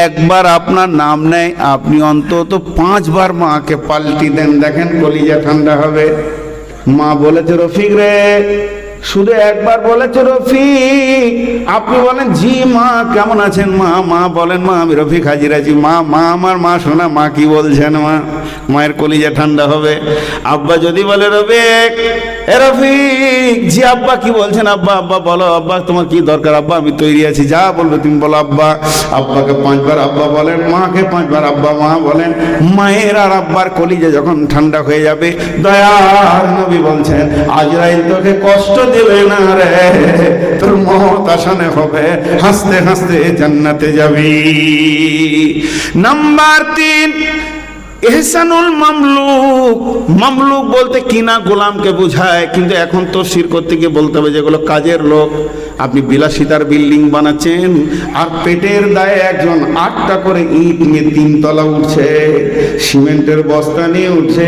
একবার আপনার নাম নেয়, আপনি অন্তত 5 বার মাকে পাল্টি দেন, দেখেন কলিজা ঠান্ডা হবে। মা বলেছে রফিক রে, শুধু একবার বলেছে রফিক, আপনি বলেন জি মা কেমন আছেন মা? মা বলেন মা আমি রফিক হাজির আছি। মা মা আমার মা শোনা, মা কি বলছেন? মা মায়ের কলিজা ঠান্ডা হবে। আব্বা যদি বলে রফিক, এ রফিক, জি আব্বা কি বলছেন? আব্বা আব্বা বলো, আব্বা তোমার কি দরকার? আব্বা আমি তৈরি আছি, যা বলবে তুমি বলো আব্বা। আব্বাকে 5 বার আব্বা বলেন, মাকে 5 বার আব্বা মা বলেন। মায়ের আর আব্বার কলিজা যখন ঠান্ডা হয়ে যাবে, দয়ার নবী বলছেন আজরাইল তোকে কষ্ট দেবে না রে, তোর মত আসানে হবে, হাসতে হাসতে জান্নাতে যাবি। Number 3, Ehsanul Mamluk. মামলুক বলতে কিনা গোলামকে বোঝায়, কিন্তু এখন তো শির করতে গিয়ে বলতে হবে যেগুলো কাজের লোক। আপনি বিলাসিতার বিল্ডিং বানাচ্ছেন আর পেটের দায়ে একজন 8টা করে ইট নিয়ে 3 তলা উঠছে, সিমেন্টের বস্তা নিয়ে উঠছে,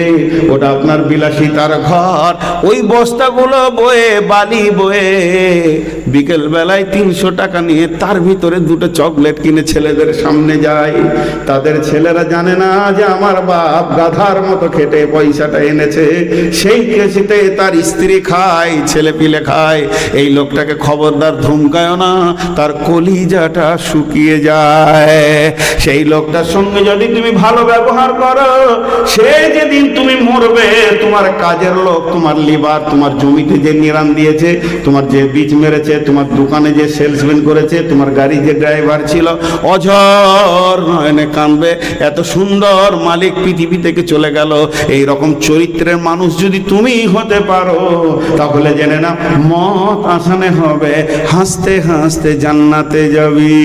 ওটা আপনার বিলাসিতার ঘর। ওই বস্তাগুলো বয়ে, বালি বয়ে বিকেল বেলায় 300 টাকা নিয়ে তার ভিতরে 2টো চকলেট কিনে ছেলেদের সামনে যায়। তাদের ছেলেরা জানে না যে আমার বাপ গাধার মতো খেটে পয়সাটা এনেছে, সেই কেসিতে তার স্ত্রী খায়, ছেলে পিলে খায়। এই লোকটাকে খবরদার ধমকায় না, তার কলিজাটা শুকিয়ে যায়। সেই লোকটার সঙ্গে যদি তুমি ভালো ব্যবহার করো, সে যেদিন তুমি মরবে, তোমার কাজের লোক, তোমার লিভার, তোমার জমিতে যে নিরান দিয়েছে, তোমার যে বীজ মেরেছে, তোমার দোকানে যে সেলসম্যান করেছে, তোমার গাড়ি যে ড্রাইভার ছিল, অঝর নয়নে কাঁদবে, এত সুন্দর মালিক পৃথিবী থেকে চলে গেল। এই রকম চরিত্রের মানুষ যদি তুমি হতে পারো, তাহলে জেনে না মত আসানে হবে, হাসতে হাসতে জান্নাতে যাবি।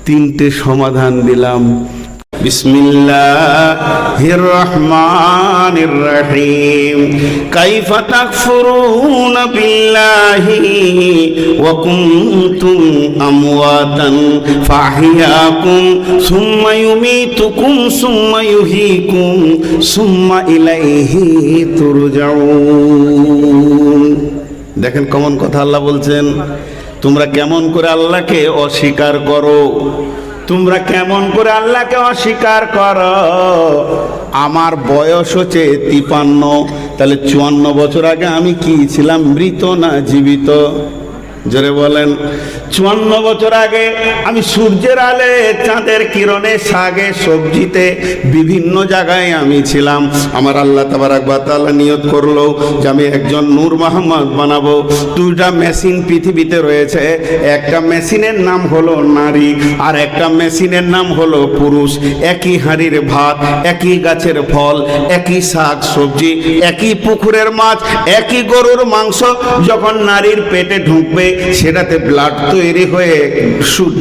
3টে সমাধান দিলাম। বিসমিল্লাহির রহমানির রহিম। কাইফা তাকফুরুনা বিল্লাহি ওয়া কুনতুম আমওয়াতান ফাহিয়াকুম সুম্মা ইউমীতুকুম সুম্মা ইউহয়িকুম সুম্মা ইলাইহি তুরজাউন। দেখেন কেমন কথা আল্লাহ বলছেন। তোমরা কেমন করে আল্লাহকে অস্বীকার করো, তোমরা কেমন করে আল্লাহকে অস্বীকার করো। আমার বয়স হচ্ছে 53, তাহলে 54 বছর আগে আমি কি ছিলাম, মৃত না জীবিত? জোরে বলেন। 54 বছর আগে আমি সূর্যের আলে, চাঁদের কিরণে, শাকে, সবজিতে, বিভিন্ন জায়গায় আমি ছিলাম। আমার আল্লাহ তাবারাক ওয়া তাআলা নিয়ত করলো যে আমি একজন নূর মুহাম্মদ বানাবো। 2টা মেশিন পৃথিবীতে রয়েছে, একটা মেশিনের নাম হলো নারী আর একটা মেশিনের নাম হলো পুরুষ। একই হাঁড়ির ভাত, একই গাছের ফল, একই শাক সবজি, একই পুকুরের মাছ, একই গরুর মাংস যখন নারীর পেটে ঢুকবে, সেটাতে ব্লাড তৈরি হয়ে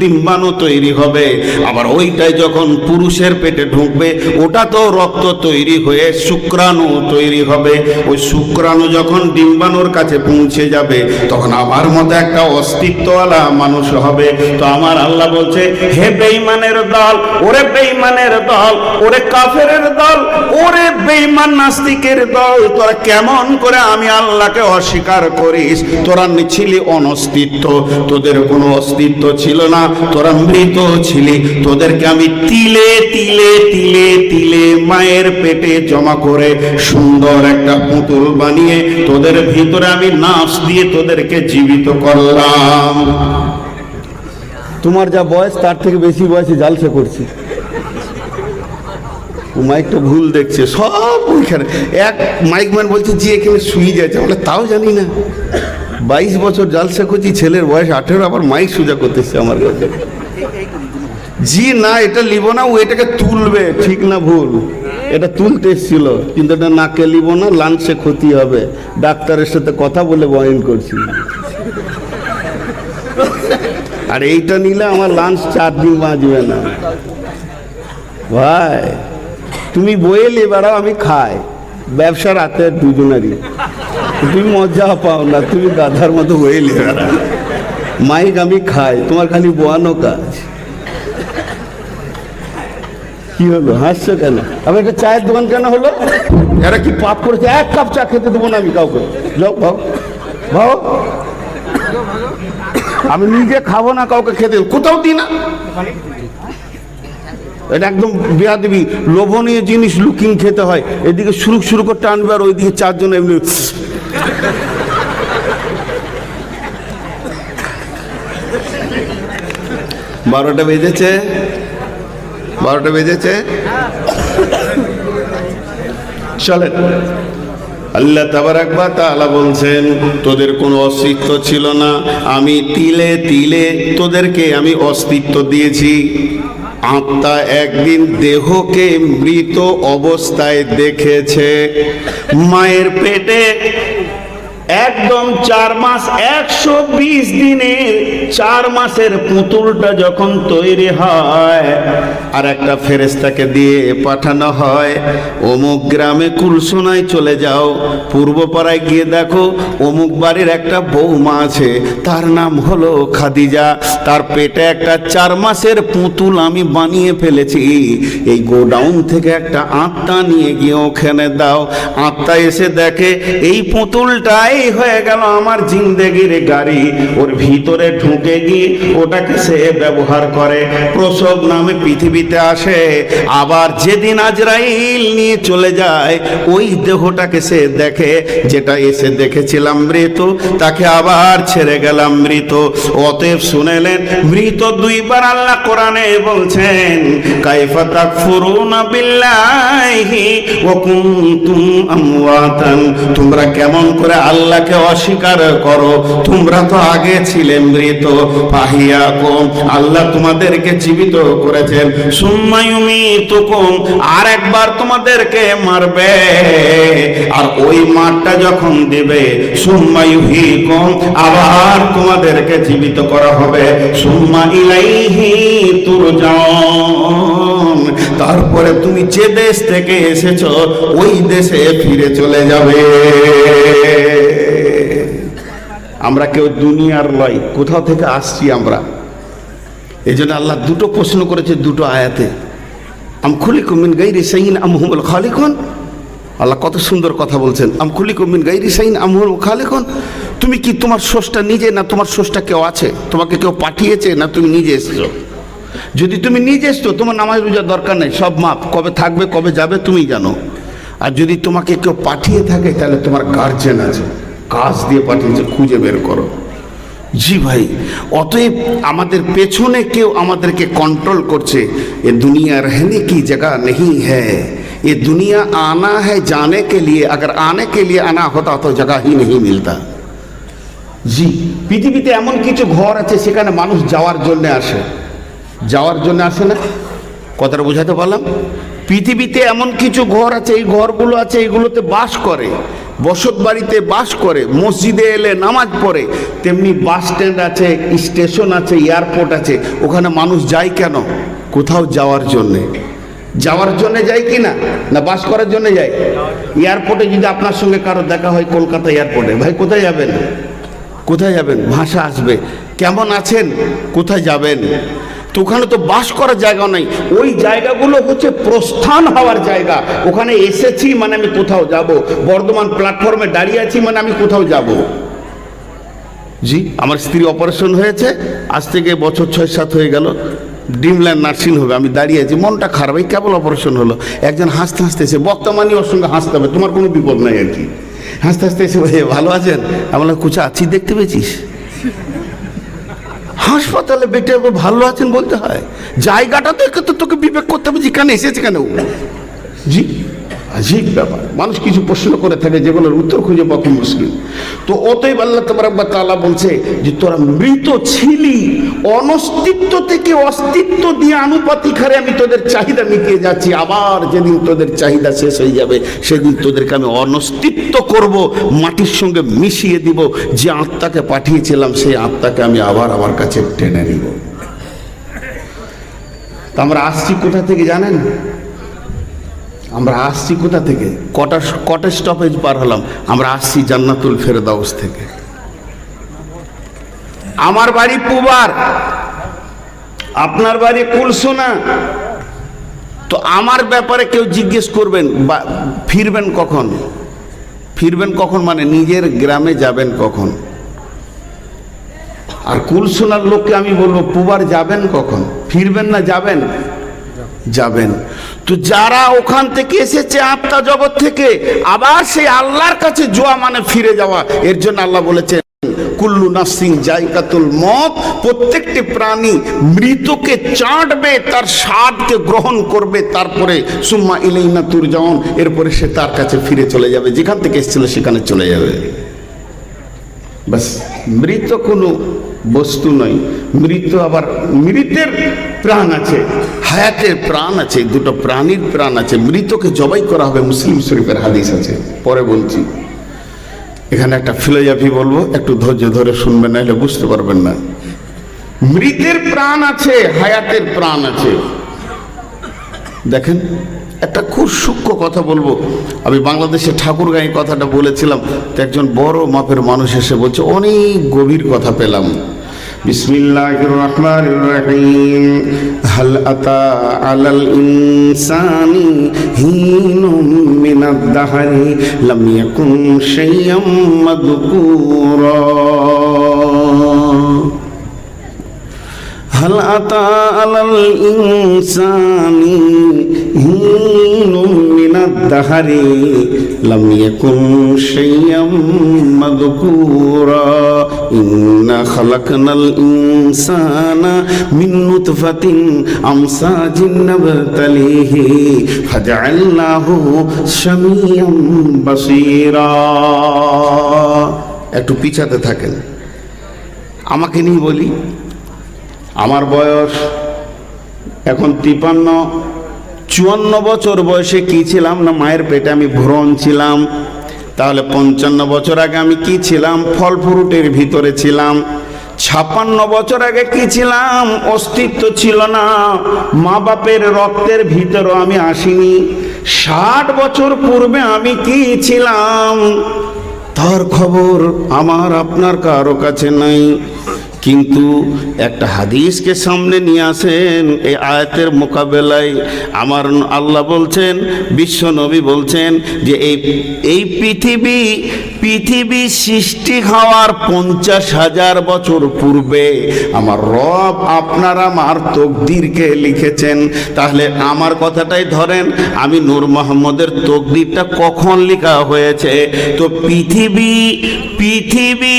ডিম্বাণু তৈরি হবে। আবার ওইটাই যখন পুরুষের পেটে ঢুকবে, ওটা তো রক্ত তৈরি হয়ে শুক্রাণু তৈরি হবে। ওই শুক্রাণু যখন ডিম্বাণুর কাছে পৌঁছে যাবে, তখন আমার মতো একটা অস্তিত্বওয়ালা মানুষ হবে। তো আমার আল্লাহ বলছে, হে বেঈমানের দল, ওরে বেঈমানের দল, ওরে কাফেরের দল, ওরে বেঈমান নাস্তিকের দল, তোরা কেমন করে আমি আল্লাহকে অস্বীকার করিস? তোরা ছিলি অনস্তিত্ব, তোদের কোনো অস্তিত্ব ছিল না, তোরা মৃত ছিলি। তোদেরকে আমি তিলে তিলে তিলে তিলে মায়ের পেটে জমা করে সুন্দর একটা পুতুল বানিয়ে তোদের ভিতরে আমি নাফস দিয়ে তোদেরকে জীবিত করলাম। তোমার যা বয়স তার থেকে বেশি বয়সে জালসা করছি। মাইকটা ভুল দেখছে, সব ওইখানে। এক মাইকম্যান বলছে জি এখানে শুয়ে যাচ্ছে, বলে তাও জানি না। 22 বছর জালসা করছি, ছেলের বয়স 18, আবার মাইক সোজা করতেছে আমার কাছে। জি না, এটা লিব না, ও এটাকে তুলবে। ঠিক না ভুল? এটা তুলতে এসেছিল, কিন্তু এটা নাকে লিব না, লাঞ্চে ক্ষতি হবে। ডাক্তারের সাথে কথা বলে বয়ান করছি। আর এইটা নিলে আমার লাঞ্চ 4 দিন বাঁচবে না। ভাই তুমি বইয়ে বেড়াও, আমি খাই। ব্যবসা রাতে দুজনেরই। তুমি মজা পাও না, তুমি গাধার মতো বইয়ে বেড়াও। মাইক আমি খাই, তোমার খালি বোয়ানো কাজ। কি হলো, হাসছো কেন? আমি একটা চায়ের দোকান কেন হলো? এরা কি পাপ করেছে? 1 কাপ চা খেতে দেবো না আমি কাউকে। যাও ভাও ভাও। আমি নিজে খাবো না, কাউকে খেতে কোথাও দিই না। এটা একদম বেয়াদবি। লোভনীয় জিনিস লুকিং খেতে হয়। এদিকে শুরু করতে আনবে আর ওইদিকে চারজন এমনি। 12টা বেজেছে, 12টা বেজেছে। চলেন, আল্লাহ তাবারাক ওয়া তাআলা বলছেন তোদের কোনো অস্তিত্ব ছিল না, আমি তিলে তিলে তোদেরকে আমি অস্তিত্ব দিয়েছি। আত্মা একদিন দেহকে মৃত অবস্থায় দেখেছে। মায়ের পেটে একদম 4 মাস 120 দিনের 4 মাসের পুতুলটা যখন তৈরি হয় আর একটা ফেরেশতাকে দিয়ে পাঠানো হয়, অমুক গ্রামে কুলসোনায় চলে যাও, পূর্বপাড়ায় গিয়ে দেখো অমুক বাড়ির একটা বৌমা আছে, তার নাম হলো খাদিজা, তার পেটে একটা 4 মাসের পুতুল আমি বানিয়ে ফেলেছি, এই গোডাউন থেকে একটা আত্মা নিয়ে গিয়ে ওখানে দাও। আত্মা এসে দেখে এই পুতুলটাই হয়ে গেল আমার জিন্দেগির গাড়ি, ওর ভিতরে ঢুকে গিয়ে ওটাকে সে ব্যবহার করে, প্রসব নামে পৃথিবীতে আসে। আবার যেদিন আজরাইল নিয়ে চলে যায় ওই দেহটাকে সে দেখে, যেটা এসে দেখেছিলাম মৃত, তাকে আবার ছেড়ে গেলাম মৃত। অতএব শুনেলেন মৃত 2 বার আল্লাহ কোরআনে বলছেন, কাইফা তাকফুরুনা বিল্লাহি ওয়া কুনতুম আমওয়াতান, তোমরা কেমন করে আল্লাহকে অস্বীকার করো, তোমরা তো আগে ছিলে মৃত। ফাহিয়াকুম, আল্লাহ তোমাদেরকে জীবিত করেছেন। সুম্মা ইউমিতুকুম, আর একবার তোমাদেরকে মারবে, আর ওই মারটা যখন দিবে সুম্মা ইউহয়িকুম, আবার তোমাদেরকে জীবিত করা হবে। সুম্মা ইলাইহি তুরজাউন, তারপরে তুমি যে দেশ থেকে এসেছো ওই দেশে ফিরে চলে যাবে। আমরা কেউ দুনিয়ার লয়, কোথাও থেকে আসছি আমরা। এই জন্য আল্লাহ 2টো প্রশ্ন করেছে 2টো আয়াতে, আম খুলিকুম মিন গায়রি শাইইন আম হুমুল খালিকুন। আল্লাহ কত সুন্দর কথা বলছেন, আম খুলিকুম মিন গায়রি শাইইন আম হুমুল খালিকুন। তুমি কি তোমার স্রষ্টা নিজে, না তোমার স্রষ্টা কেউ আছে, তোমাকে কেউ পাঠিয়েছে, না তুমি নিজে এসেছো? যদি তুমি নিজে এসছো তোমার নামাজ রোজার দরকার নেই, সব মাপ, কবে থাকবে কবে যাবে তুমি জানো। আর যদি তোমাকে কেউ পাঠিয়ে থাকে তাহলে তোমার গার্জেন আছে, কাজ দিয়ে পাঠিয়েছে, খুঁজে বের করো। জি ভাই, অতএব আমাদের পেছনে কেউ আমাদেরকে কন্ট্রোল করছে। এ দুনিয়া रहने की जगह नहीं है, ये दुनिया आना है जाने के लिए, अगर आने के लिए आना होता तो जगह ही नहीं मिलता। জি, পৃথিবীতে এমন কিছু ঘর আছে সেখানে মানুষ যাওয়ার জন্য আসে, যাওয়ার জন্য আসে না। কথাটা বোঝাতে পারলাম? পৃথিবীতে এমন কিছু ঘর আছে, এই ঘরগুলো আছে, এইগুলোতে বাস করে, বসত বাড়িতে বাস করে, মসজিদে এলে নামাজ পড়ে। তেমনি বাস স্ট্যান্ড আছে, স্টেশন আছে, এয়ারপোর্ট আছে, ওখানে মানুষ যায় কেন? কোথাও যাওয়ার জন্যে। যাওয়ার জন্য যায় কি না, না বাস করার জন্য যায়? এয়ারপোর্টে যদি আপনার সঙ্গে কারো দেখা হয় কলকাতা এয়ারপোর্টে, ভাই কোথায় যাবেন? কোথায় যাবেন? ভাষা আসবে, কেমন আছেন, কোথায় যাবেন? তো ওখানে তো বাস করার জায়গা নাই, ওই জায়গাগুলো হচ্ছে প্রস্থান হওয়ার জায়গা। ওখানে এসেছি মানে আমি কোথাও যাব, বর্ধমান প্ল্যাটফর্মে দাঁড়িয়ে আছি মানে আমি কোথাও যাব। জি, আমার স্ত্রী অপারেশন হয়েছে, আজ থেকে বছর 6-7 হয়ে গেল, ড্রিমল্যান্ড নার্সিং হবে, আমি দাঁড়িয়ে আছি, মনটা খারাপ, এই কেবল অপারেশন হলো। একজন হাসতে হাসতে এসে, বর্তমানে ওর সঙ্গে হাসতে হবে, তোমার কোনো বিপদ নাই আর কি। হাসতে হাসতে এসে বলে, ভালো আছেন? আমি বললাম, কুচা আছি, দেখতে পেয়েছিস? হাসপাতালে বেটে ভালো আছেন বলতে হয়? জায়গাটা দেখে তো তোকে বিবেক করতে হবে, যেখানে এসেছে কেন। জি, আজীব ব্যাপার। মানুষ কিছু প্রশ্ন করে থাকে যেগুলোর উত্তর খুঁজে পাওয়া খুব মুশকিল। তো অতএব আল্লাহ তাবারক ওয়া তাআলা বলছে যে তোরা মৃত ছিলি, অনস্তিত্ব থেকে অস্তিত্ব দিয়ে আনুপাতিক হারে আমি তোদের চাহিদা মিটিয়ে যাচ্ছি। আবার যেদিন তোদের চাহিদা শেষ হয়ে যাবে সেদিন তোদেরকে আমি অনস্তিত্ব করব, মাটির সঙ্গে মিশিয়ে দিব। যে আত্মাকে পাঠিয়েছিলাম সেই আত্মাকে আমি আবার আমার কাছে টেনে নিব। তা আমরা আসছি কোথা থেকে জানেন? আমরা আসছি কোথা থেকে? কটা স্টপেজ পার হলাম? আমরা আসছি জান্নাতুল ফেরদাউস থেকে। আমার বাড়ি পুবার, আপনার বাড়ি কুলসোনা। তো আমার ব্যাপারে কেউ জিজ্ঞেস করবেন ফিরবেন কখন? ফিরবেন কখন মানে নিজের গ্রামে যাবেন কখন? আর কুল শোনার লোককে আমি বলবো পুবার যাবেন কখন, ফিরবেন না যাবেন? যাবেন। তো যারা ওখান থেকে এসেছে আত্মা জগৎ থেকে, আবার সেই আল্লাহর কাছে যাওয়া মানে ফিরে যাওয়া। এর জন্য আল্লাহ বলেছেন কুল্লু নাফসিন জায়কাতুল মত, প্রত্যেকটি প্রাণী মৃতকে চাটবে, তার স্বাদকে গ্রহণ করবে, তারপরে সুম্মা ইলাইনা তুরজাউন, এরপরে সে তার কাছে ফিরে চলে যাবে, যেখান থেকে এসেছিল সেখানে চলে যাবে। বাস, মৃত কোনো বস্তু নয়। মৃত আবার মৃতের প্রাণ আছে, হায়াতের প্রাণ আছে, দুটো প্রাণীর প্রাণ আছে। মৃতকে জবাই করা হবে, মুসলিম শরীফের হাদিস আছে, পরে বলছি। এখানে একটা ফিলোসফি বলবো, একটু ধৈর্য ধরে শুনবেন, নাহলে বুঝতে পারবেন না। মৃতের প্রাণ আছে, হায়াতের প্রাণ আছে। দেখেন একটা খুব সূক্ষ্ম কথা বলবো। আমি বাংলাদেশে ঠাকুরগাঁয়ে কথাটা বলেছিলাম, তো একজন বড় মাপের মানুষ এসে বলছে, অনেক গভীর কথা পেলাম। বিসমিল্লাহির রহমানির রহিম। হাল আতা আলাল ইনসানি হিনুম মিনাদ দাহরি লাম ইয়াকুন শাইয়্যাম মাযকুরা। হাল আতা আলাল ইনসানি হিনুম মিনাদ দাহরি লাম ইয়াকুন শাইয়্যাম মাযকুরা। ইন্না খালাকনাল ইনসানা মিন নুতফাতিন আমসাজিন নাবতালিহি ফাজআলনাহু সামিয়াম বাসীরা। একটু পিছাতে থাকেন, আমাকে নিয়ে বলি। আমার বয়স এখন 53-54 বছর বয়সে কি ছিলাম না, মায়ের পেটে আমি ভ্রূণ ছিলাম। তাহলে 55 বছর আগে আমি কি ছিলাম? ফল ফ্রুটের ভিতরে ছিলাম। 56 বছর আগে কি ছিলাম? অস্তিত্ব ছিল না, মা বাপের রক্তের ভিতরে আমি আসিনি। 60 বছর পূর্বে আমি কি ছিলাম তার খবর আমার আপনার কারো কাছে নাই। কিন্তু একটা হাদিসকে সামনে নিয়ে আসেন, এই আয়াতের মোকাবেলায় আমার আল্লাহ বলছেন, বিশ্ব নবী বলছেন যে এই পৃথিবী সৃষ্টি হওয়ার 50,000 বছর পূর্বে আমার রব আপনার আমার তকদিরকে লিখেছেন। তাহলে আমার কথাটাই ধরেন, আমি নূর মোহাম্মদের তকদিরটা কখন লেখা হয়েছে? তো পৃথিবী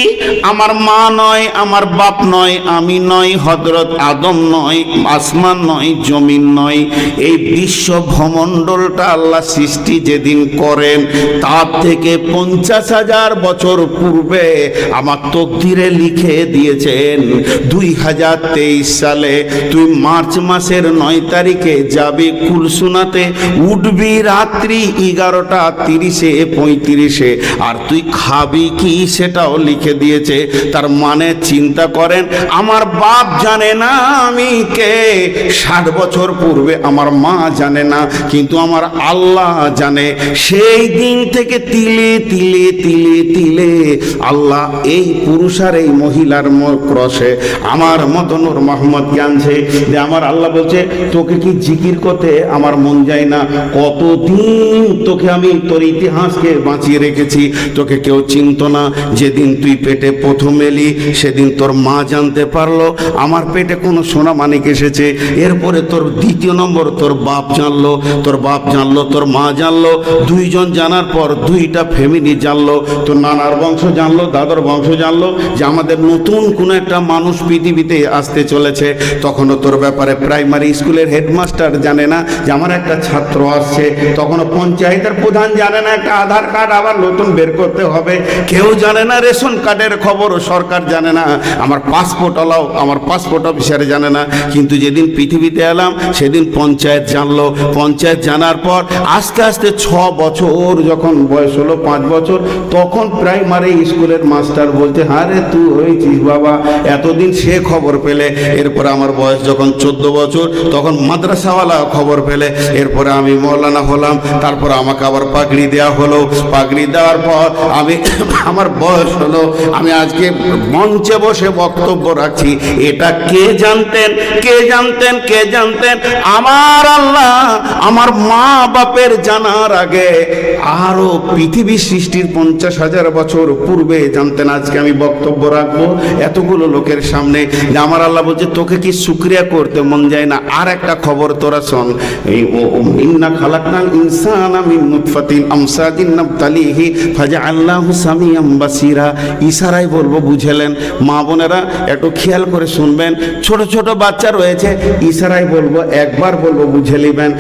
আমার মা নয়, আমার বাপ নয়, আমি নয়, হযরত আদম নয়, আসমান নয়, জমিন নয়। এই বিশ্ব ভূমণ্ডলটা আল্লাহ সৃষ্টি যেদিন করেন তার থেকে 50,000 বছর পূর্বে আমার তকদিরে লিখে দিয়েছেন 2023 সালে তুই মার্চ মাসের 9 তারিখে যাবি কুলসুনাতে, উঠবি রাত্রি 11:30-35, আর তুই খাবি কি সেটাও লিখে দিয়েছে। তার মানে চিন্তা করেন, আমার বাপ জানে না আমি কে, 60 বছর পূর্বে আমার মা জানে না, কিন্তু আমার আল্লাহ জানে। সেই দিন থেকে তিলে তিলে তিলে তিলে আল্লাহ এই পুরুষ আর এই মহিলার ক্রসে আমার মতো নূর মোহাম্মদকে আনছে। যে আমার আল্লাহ বলছে, তোকে কি জিকির করতে আমার মন যায় না? কতদিন তোকে আমি তোর ইতিহাসকে বাঁচিয়ে রেখেছি, তোকে কেউ চিনত না। যেদিন তুই পেটে প্রথম এলি সেদিন তোর মা জানতে পারলো আমার পেটে কোনো সোনা মানিক এসেছে। এরপরে তোর দ্বিতীয় নম্বর তোর বাপ জানলো, তোর বাপ জানলো, তোর মা জানলো। দুইজন জানার পর দুইটা ফ্যামিলি জানলো, তোর নানার বংশ জানলো, দাদার বংশ জানলো যে আমাদের নতুন কোনো একটা মানুষ পৃথিবীতে আসতে চলেছে। তখনও তোর ব্যাপারে প্রাইমারি স্কুলের হেডমাস্টার জানে না যে আমার একটা ছাত্র আসছে। তখনও পঞ্চায়েতের প্রধান জানে না একটা আধার কার্ড আবার নতুন বের করতে হবে। কেউ জানে না রেশন কার্ডের খবর, সরকার জানে না, আমার পাসপোর্ট আলাও আমার পাসপোর্ট অফিসারে জানে না। কিন্তু যেদিন পৃথিবীতে এলাম সেদিন পঞ্চায়েত জানলো। পঞ্চায়েত জানার পর আস্তে আস্তে 6 বছর যখন বয়স হলো, 5 বছর, তখন প্রাইমারি স্কুলের মাস্টার বলছে, হ্যাঁ রে তুই হয়েছিস বাবা, এতদিন সে খবর পেলে। এরপরে আমার বয়স যখন 14 বছর তখন মাদ্রাসাওয়ালা খবর পেলে। এরপরে আমি মৌলানা হলাম, তারপর আমাকে আবার পাগড়ি দেওয়া হলো। পাগড়ি দেওয়ার পর আমি আমার বয়স হলো, আমি আজকে মঞ্চে বসে বক্তব্য রাখছি। এটা কে জানতেন? কে জানতেন? কে জানতেন? আমার আল্লাহ। আমার মা বাপের জানার আগে আরো পৃথিবী সৃষ্টির 50,000 বছর পূর্বে জানতেন। আজকে আমি বক্তব্য রাখবো এতগুলো লোকের সামনে যে আমার আল্লাহ বলছে তোকে কি শুকরিয়া করতে মন যায় না? আর একটা খবর তোরা শোন, এই ইন্না খালাকনাল ইনসানা মিন নুতফাতিন আমসাজিন নাবতালিহি ফাজআলনাহু সামিয়াম বাসীরা। ইশারায় বলবো, বুঝলেন? মা বোনেরা একটু খেয়াল করে শুনবেন, ছোট ছোট বাচ্চা রয়েছে, ইশারায় বলবো, একবার বলবো বুঝে নেবেন।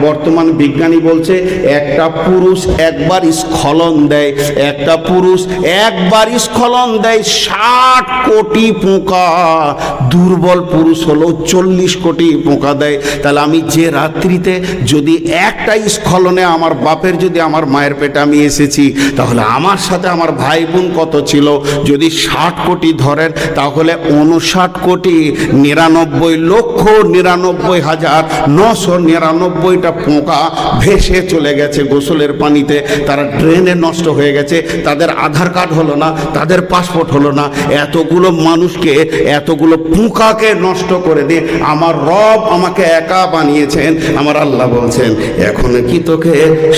বর্তমান বিজ্ঞানী বলছে একটা পুরুষ একবার স্খলন দেয়, একটা পুরুষ একবার স্খলন দেয় 60 কোটি পোকা। দুর্বল পুরুষ হলো 40 কোটি পোকা দেয়। তাহলে আমি যে রাত্রিতে যদি একটা স্খলনে আমার বাপের যদি আমার মায়ের পেটে আমি এসেছি, তাহলে আমার সাথে আমার ভাই বোন কত ছিল? যদি 60 কোটি ধরেন তাহলে 59,99,999টা পোকা ভেসে চলে গেছে গোসলের পানিতে। তারা ড্রেনে নষ্ট হয়ে গেছে, তাদের আধার কার্ড হলো না, তাদের পাসপোর্ট হলো না। এতগুলো মানুষকে, এতগুলো পোকাকে নষ্ট করে দিয়ে আমার রব আমাকে একা বানিয়েছেন। আমার আল্লাহ বলছেন এখনো কি তোকে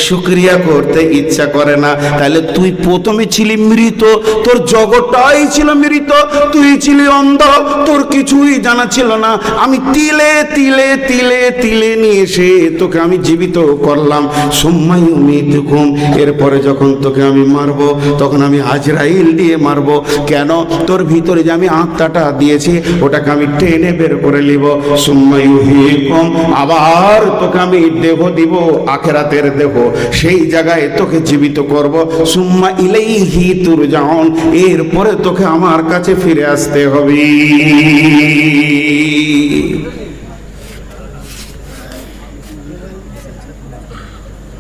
শুকরিয়া করতে ইচ্ছা করে না? তাহলে তুই প্রথমে ছিলি মৃত, তোর জগৎটাই ছিল মৃত, তুই ছিলি অন্ধ, তোর কিছুই জানা ছিল না। আমি তিলে তিলে তিলে তিলে নিয়ে এসে তোকে আমি জীবিত করলাম। সুম্মা ইউমীতুকুম, এরপরে যখন তোকে আমি মারবো তখন আমি আজরাইল দিয়ে মারবো। কেন? তোর ভিতরে যে আমি আত্মাটা দিয়েছি ওটাকে আমি টেনে বের করে নিব। সুম্মা ইউহয়িকুম, আবার তোকে আমি দেহ দিব, আখিরাতের দেহ, সেই জায়গায় তোকে জীবিত করব। সুম্মা ইলাইহি তুরজাউন, এরপরে তোকে আমার কাছে ফিরে আসতে হবে।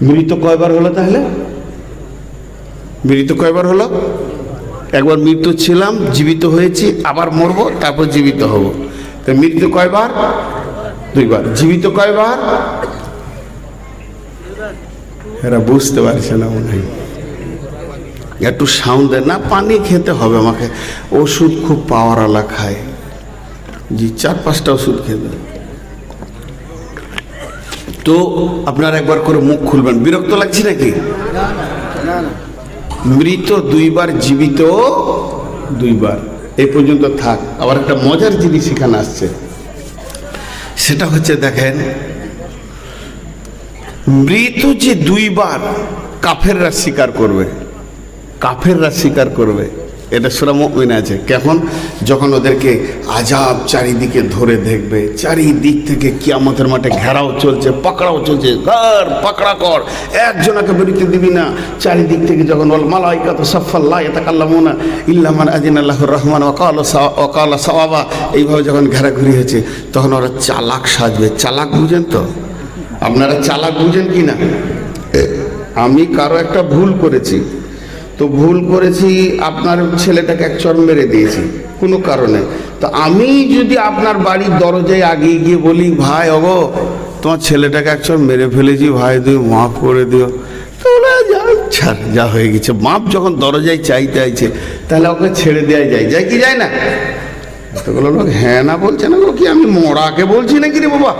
মৃত কয়বার হলো তাহলে? মৃত কয়বার হলো? একবার মৃত্যু ছিলাম, জীবিত হয়েছি, আবার মরবো, তারপর জীবিত হব। তো মৃত্যু কয়বার? 2 বার। জীবিত কয়বার? এরা বুঝতে পারছে না মনে হয়। একটু সাউন্ড দেয় না, পানি খেতে হবে আমাকে। ওষুধ খুব পাওয়ারওয়ালা খায়, জি 4-5টা ওষুধ খেতে। তো আপনারা একবার করে মুখ খুলবেন। বিরক্ত লাগছে নাকি? মৃত 2 বার, জীবিত 2 বার। এই পর্যন্ত থাক। আবার একটা মজার জিনিস এখানে আসছে, সেটা হচ্ছে দেখেন, মৃত যে 2 বার কাফেররা স্বীকার করবে, কাফেররা স্বীকার করবে। এটা সূরা মুমিন আছে। কেমন? যখন ওদেরকে আযাব চারিদিকে ধরে দেখবে, চারিদিক থেকে কিয়ামতের মাঠে ঘেরাও চলছে, পাকড়াও চলছে, ঘর পাকড়া কর, একজনকে বেরোতে দিবি না। চারিদিক থেকে যখন বল মালাইকাতু সাফফান লা ইয়াতাকাল্লামুনা ইল্লা মান আযিনা লাহুর রহমান ওয়া ক্বালা সাওয়াবা, এইভাবে যখন ঘেরাঘুরি হয়েছে তখন ওরা চালাক সাজবে। চালাক বুঝেন তো? আপনারা চালাক বুঝেন কি না? আমি কারো একটা ভুল করেছি, তো ভুল করেছি, আপনার ছেলেটাকে এক চড় মেরে দিয়েছি কোনো কারণে। তো আমি যদি আপনার বাড়ির দরজায় আগিয়ে গিয়ে বলি, ভাই ওগো তোমার ছেলেটাকে এক চড় মেরে ফেলেছি, ভাই তুমি মাফ করে দিও, তো ওরা ছাড়, যা হয়ে গেছে। মাপ যখন দরজায় চাইতে আইছে তাহলে ওকে ছেড়ে দেওয়া যায়, যায় কি যায় না? এতগুলো লোক হ্যাঁ না বলছে না, কি আমি মরাকে বলছি নাকি রে বাবা?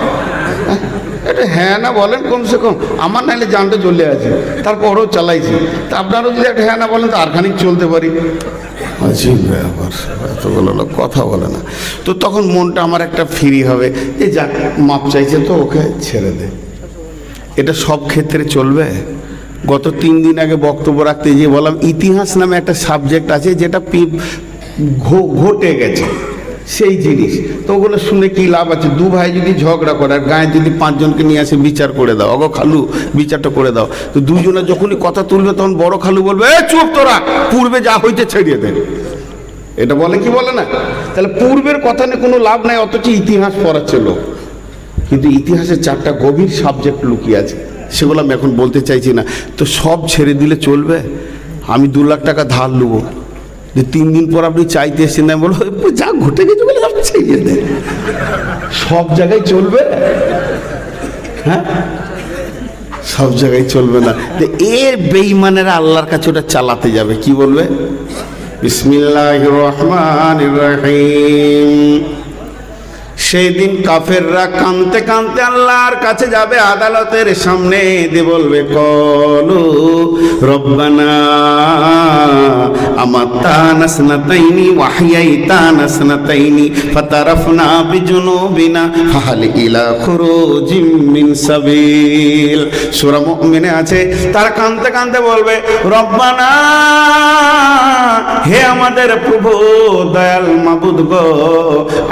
এটা হ্যাঁ না বলেন কমসে কম, আমার নাহলে জানটা চলে আছে, তারপরও চালাইছি। তা আপনারও যদি একটা হ্যাঁ না বলেন তো আর খানিক চলতে পারি। আজীব ব্যাপার, এতগুলো লোক কথা বলে না। তো তখন মনটা আমার একটা ফ্রি হবে, যে যাক মাপ চাইছে তো ওকে ছেড়ে দে। এটা সব ক্ষেত্রে চলবে? গত 3 দিন আগে বক্তব্য রাখতে গিয়ে বললাম, ইতিহাস নামে একটা সাবজেক্ট আছে যেটা ঘটে গেছে সেই জিনিস। তো ওগুলো শুনে কি লাভ আছে? 2 ভাই যদি ঝগড়া করে আর গায়ে যদি 5 জনকে নিয়ে আসে বিচার করে দাও, অগো খালু বিচারটা করে দাও, তো 2 জনে যখনই কথা তুলবে তখন বড় খালু বলবে এ চুপ তোরা, পূর্বে যা হইতে ছেড়িয়ে দেন। এটা বলে কি বলে না? তাহলে পূর্বের কথা নিয়ে কোনো লাভ নাই, অথচ ইতিহাস পড়াচ্ছে লোক। কিন্তু ইতিহাসের 4টা গভীর সাবজেক্ট লুকিয়ে আছে, সেগুলো আমি এখন বলতে চাইছি না। তো সব ছেড়ে দিলে চলবে? আমি 2 লাখ টাকা ধার নেবো, যে 3 দিন পর আপনি চাইতে এসেছেন না, বলো যা ঘটে গেছে বলে চাইয়ে দেয়, সব জায়গায় চলবে? হ্যাঁ, সব জায়গায় চলবে না। এর বেঈমানেরা আল্লাহর কাছে ওটা চালাতে যাবে, কি বলবে? বিসমিল্লাহির রহমানির রহিম। সেই দিন কাফেররা কাঁদতে কাঁদতে আল্লাহর কাছে যাবে, আদালতের সামনে দিয়ে বলবে কলু রব্বানা আমাত্তানা সানাতাইনি ওয়া আহইয়াইতানা সানাতাইনি ফাতারাফনা বিজুনুবিনা ফাহাল ইলা খুরুজিম মিন সাবিল। সূরা মুমিনে আছে, তারা কাঁদতে কাঁদতে বলবে রব্বানা, হে আমাদের প্রভু দয়াল মাবুদ গো,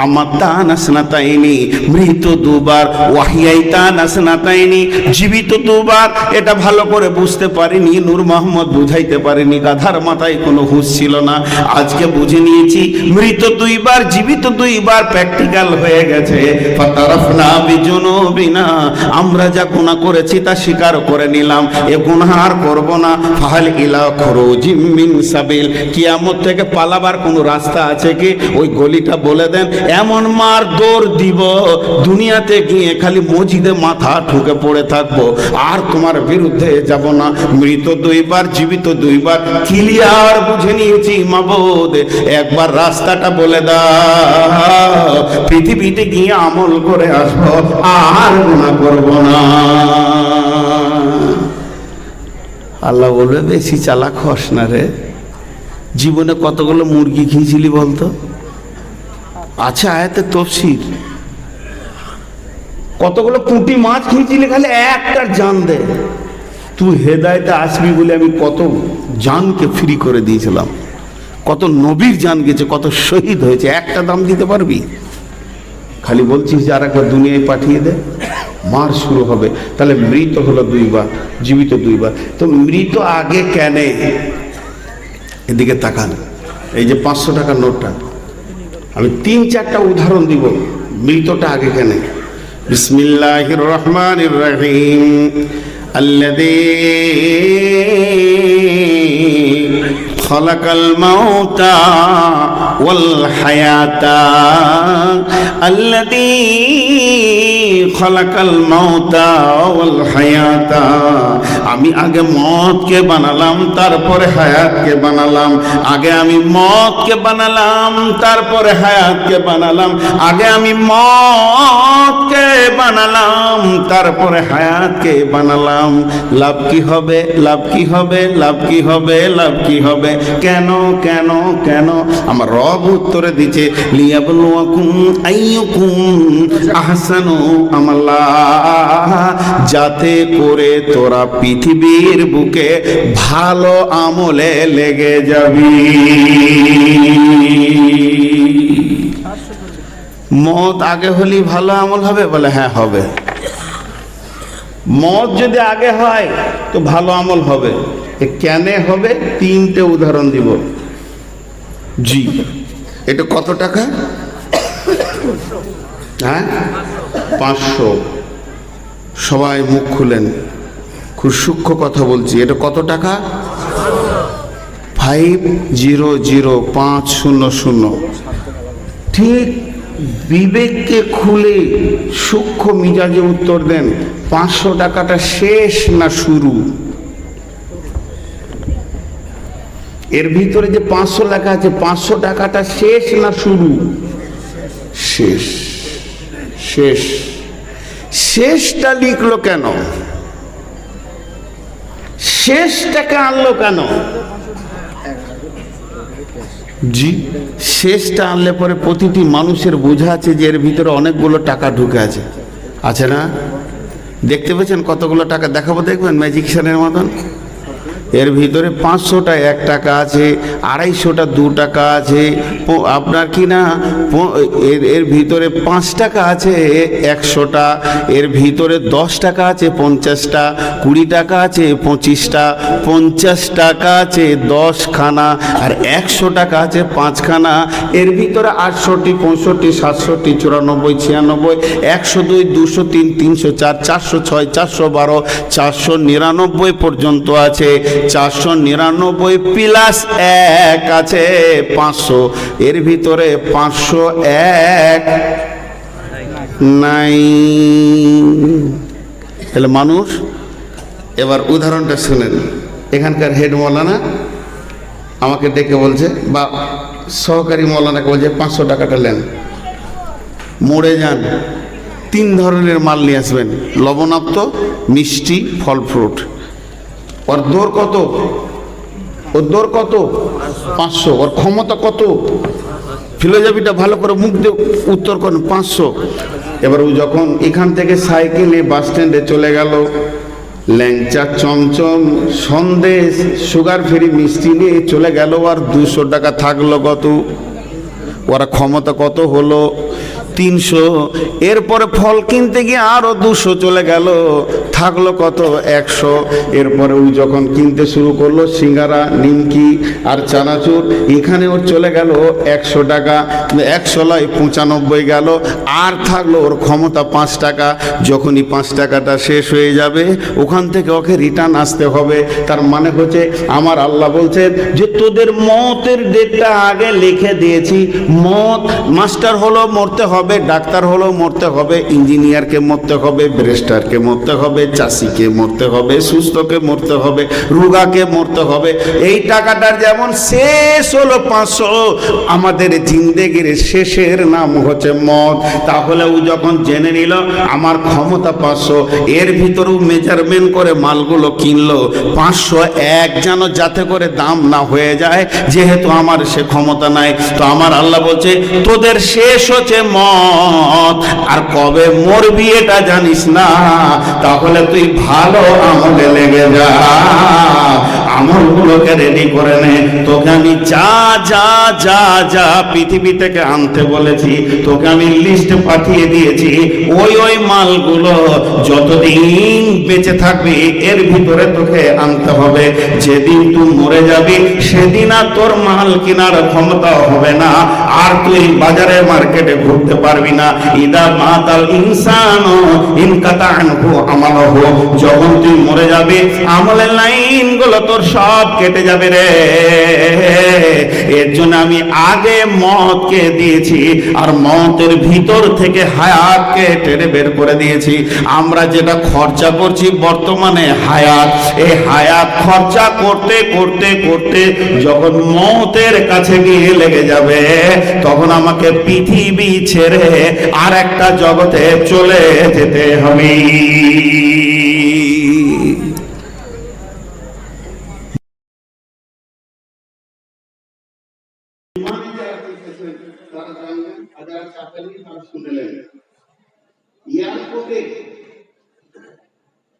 আমাত্তানা সানাতাইনি, মৃত দুবার, ওয়াহিয়াইতানা সানাতাইনি, জীবিত দুবার। এটা ভালো করে বুঝতে পারিনি, নূর মোহাম্মদ বুঝাইতে পারিনি, গাধার মাথায় কোনো হুঁশ ছিল না। আজকে বুঝে নিয়েছি, মৃত দুইবার, জীবিত দুইবার, প্র্যাকটিক্যাল হয়ে গেছে। ফাতারাফনা বিজুনুবিনা, আমরা যা গুনাহ করেছি তা স্বীকার করে নিলাম, এ গুনাহ আর করব না। ফাহাল ইলা খুরুজিম মিন সাবিল, কিয়ামত থেকে পালাবার কোনো রাস্তা আছে কি? ওই গলিটা বলে দেন, এমন মার দৌড় দিব দুনিয়াতে গিয়ে খালি মসজিদে মাথা ঠুকে পড়ে থাকবো, আর তোমার বিরুদ্ধে যাব না। মৃত দুইবার, জীবিত দুইবার, ক্লিয়ার বুঝে নিয়েছি মাবুদ, একবার রাস্তাটা বলে দাও, পৃথিবীতে গিয়ে আমল করে আসবো, আর গুনাহ করব না। আল্লাহ বলবে বেশি চালাক হস না রে, জীবনে কতগুলো মুরগি খেয়েছিলি বলতো? আচ্ছা, আয়াতে তফসির, কতগুলো পুঁটি মাছ খেয়েছিলি, খালি একটা জান দে। তুই হেদায়েতে আসবি বলে আমি কত জানকে ফ্রি করে দিয়েছিলাম, কত নবীর জান গেছে, কত শহীদ হয়েছে, একটা দাম দিতে পারবি? খালি বলছিস যে আর একবার দুনিয়ায় পাঠিয়ে দে, মার শুরু হবে। তাহলে মৃত হলো দুইবার, জীবিত দুইবার, তো মৃত আগে কেন? এদিকে তাকান, এই যে 500 টাকার নোটটা, আমি 3-4টা উদাহরণ দিব, মৃতটা আগে কেন। বিসমিল্লাহির রহমানির রহিম, আল্লাযী খালাকাল মাউতা ওয়াল হায়াতা, আল্লাযী খালাকাল মাউতা ওয়াল হায়াতা, আমি আগে মওতকে বানালাম তারপরে হায়াতকে বানালাম, আগে আমি মওতকে বানালাম তারপরে হায়াতকে বানালাম, আগে আমি মওতকে বানালাম তারপরে হায়াতকে বানালাম। লাভ কি হবে? লাভ কি হবে? লাভ কি হবে? লাভ কি হবে? কেন কেন কেন? আমার রব উত্তরে দিচ্ছে, লিয়াবলুয়াকুম আইয়ুকুম আহসানু আমালা, যাতে করে তোরা পৃথিবীর বুকে ভালো আমলে লেগে যাবি। মত আগে হলি ভালো আমল হবে? বলে হ্যাঁ হবে। মত যদি আগে হয় তো ভালো আমল হবে। কেন হবে? 3টে উদাহরণ দিব। জি, এটা কত টাকা? হ্যাঁ, 500। সবাই মুখ খুলেন, খুব সূক্ষ্ম কথা বলছি। এটা কত টাকা? 500500। ঠিক বিবেককে খুলে সূক্ষ্ম মিজাজে উত্তর দেন, 500 টাকাটা শেষ না শুরু? এর ভিতরে যে 500 লেখা আছে, 500 টাকাটা শেষ না শুরু? শেষ। শেষ। শেষটা লিখলো কেন? শেষটাকে আনলো কেন? জি, শেষটা আনলে পরে প্রতিটি মানুষের বোঝা আছে যে এর ভিতরে অনেকগুলো টাকা ঢুকে আছে, আছে না? দেখতে পেয়েছেন কতগুলো টাকা? দেখাবো, দেখবেন ম্যাজিকশানের মতন। এর ভিতরে 500টা 1 টাকা আছে, 250টা 2 টাকা আছে, আপনার কি না এর ভিতরে 5 টাকা আছে 100টা, এর ভিতরে 10 টাকা আছে 50টা, 20 টাকা আছে 25টা, 50 টাকা আছে 10 খানা, আর 100 টাকা আছে 5 খানা। এর ভিতরে 68, 65, 67, 94, 96, 102, 203, 304, 406, 412, 499 পর্যন্ত আছে। 499 প্লাস 1 আছে 500। এর ভিতরে 501 নাই। তাহলে মানুষ, এবার উদাহরণটা শুনেন। এখানকার হেড মৌলানা আমাকে ডেকে বলছে, বা সহকারী মৌলানাকে বলছে 500 টাকাটা নেন। মরে যান, 3 ধরনের মাল নিয়ে আসবেন, লবণাক্ত, মিষ্টি, ফল ফ্রুট। ওর দর কত? ওর দর কত? 500। ওর ক্ষমতা কত? ফিলোজফিটা ভালো করে মুখ দিয়ে উত্তর করেন, 500। এবার ও যখন এখান থেকে সাইকেলে বাস স্ট্যান্ডে চলে গেল, ল্যাংচা, চমচম, সন্দেশ, সুগার ফ্রি মিষ্টি নিয়ে চলে গেল, আর 200 টাকা থাকলো কত? ওরা ক্ষমতা কত হলো? 300। এরপরে ফল কিনতে গিয়ে আরো 200 চলে গেল, থাকলো কত? 100। এরপরে ও যখন কিনতে শুরু করলো সিঙ্গারা, নিমকি আর চানাচুর, এখানে ওর চলে গেল 100 টাকা। 100 নয়, 95 গেল, আর থাকলো ওর ক্ষমতা 5 টাকা। যখনই 5 টাকাটা শেষ হয়ে যাবে, ওখান থেকে ওকে রিটার্ন আসতে হবে। তার মানে হচ্ছে আমার আল্লাহ বলছেন যে তোদের মতের ডেটটা আগে লিখে দিয়েছি। মত, মাস্টার হলো মরতে হবে, ডাক্তার হলো মরতে হবে, ইঞ্জিনিয়ারকে মরতে হবে, ব্যারিস্টারকে মরতে হবে, চাষিকে মরতে হবে, সুস্থকে মরতে হবে, রোগাকে মরতে হবে। এই টাকাটার যেমন শেষ হলো 500, আমাদের জিন্দেগির শেষের নাম হচ্ছে মত। তাহলে ও যখন জেনে নিল আমার ক্ষমতা 500, এর ভিতরেও মেজারমেন্ট করে মালগুলো কিনলো 501, যেন যাতে করে দাম না হয়ে যায়, যেহেতু আমার সে ক্ষমতা নাই। তো আমার আল্লাহ বলছে তোদের শেষ হচ্ছে মত, আর কবে মরবি এটা জানিস না। তাহলে তুই ভালো আমলে লেগে যা, আমলগুলোকে রেডি করে নে। তোকে আমি যা যা যা যা পৃথিবী থেকে আনতে বলেছি, তোকে আমি লিস্ট পাঠিয়ে দিয়েছি। ওই মালগুলো যতদিন বেঁচে থাকবি এর ভিতরে তোকে আনতে হবে। যেদিন তুই মরে যাবি সেদিন আর তোর মাল কেনার ক্ষমতা হবে না, আর তুই বাজারে মার্কেটে ঘুরতে পারবি না। ইদা মাতাল ইনসানু ইনকাতা আনহু আমালহু, যখন তুই মরে যাবি আমলের লাইনগুলো তোর সব কেটে যাবে রে। এর জন্য আমি আগে মতকে দিয়েছি, আর মতের ভিতর থেকে হায়াতকে টেনে বের করে দিয়েছি। আমরা যেটা খরচা করছি বর্তমানে হায়াত, এই হায়াত খরচা করতে করতে করতে যখন মতের কাছে গিয়ে লেগে যাবে, তখন আমাকে পৃথিবী ছেড়ে আর একটা জগতে চলে যেতে হবে।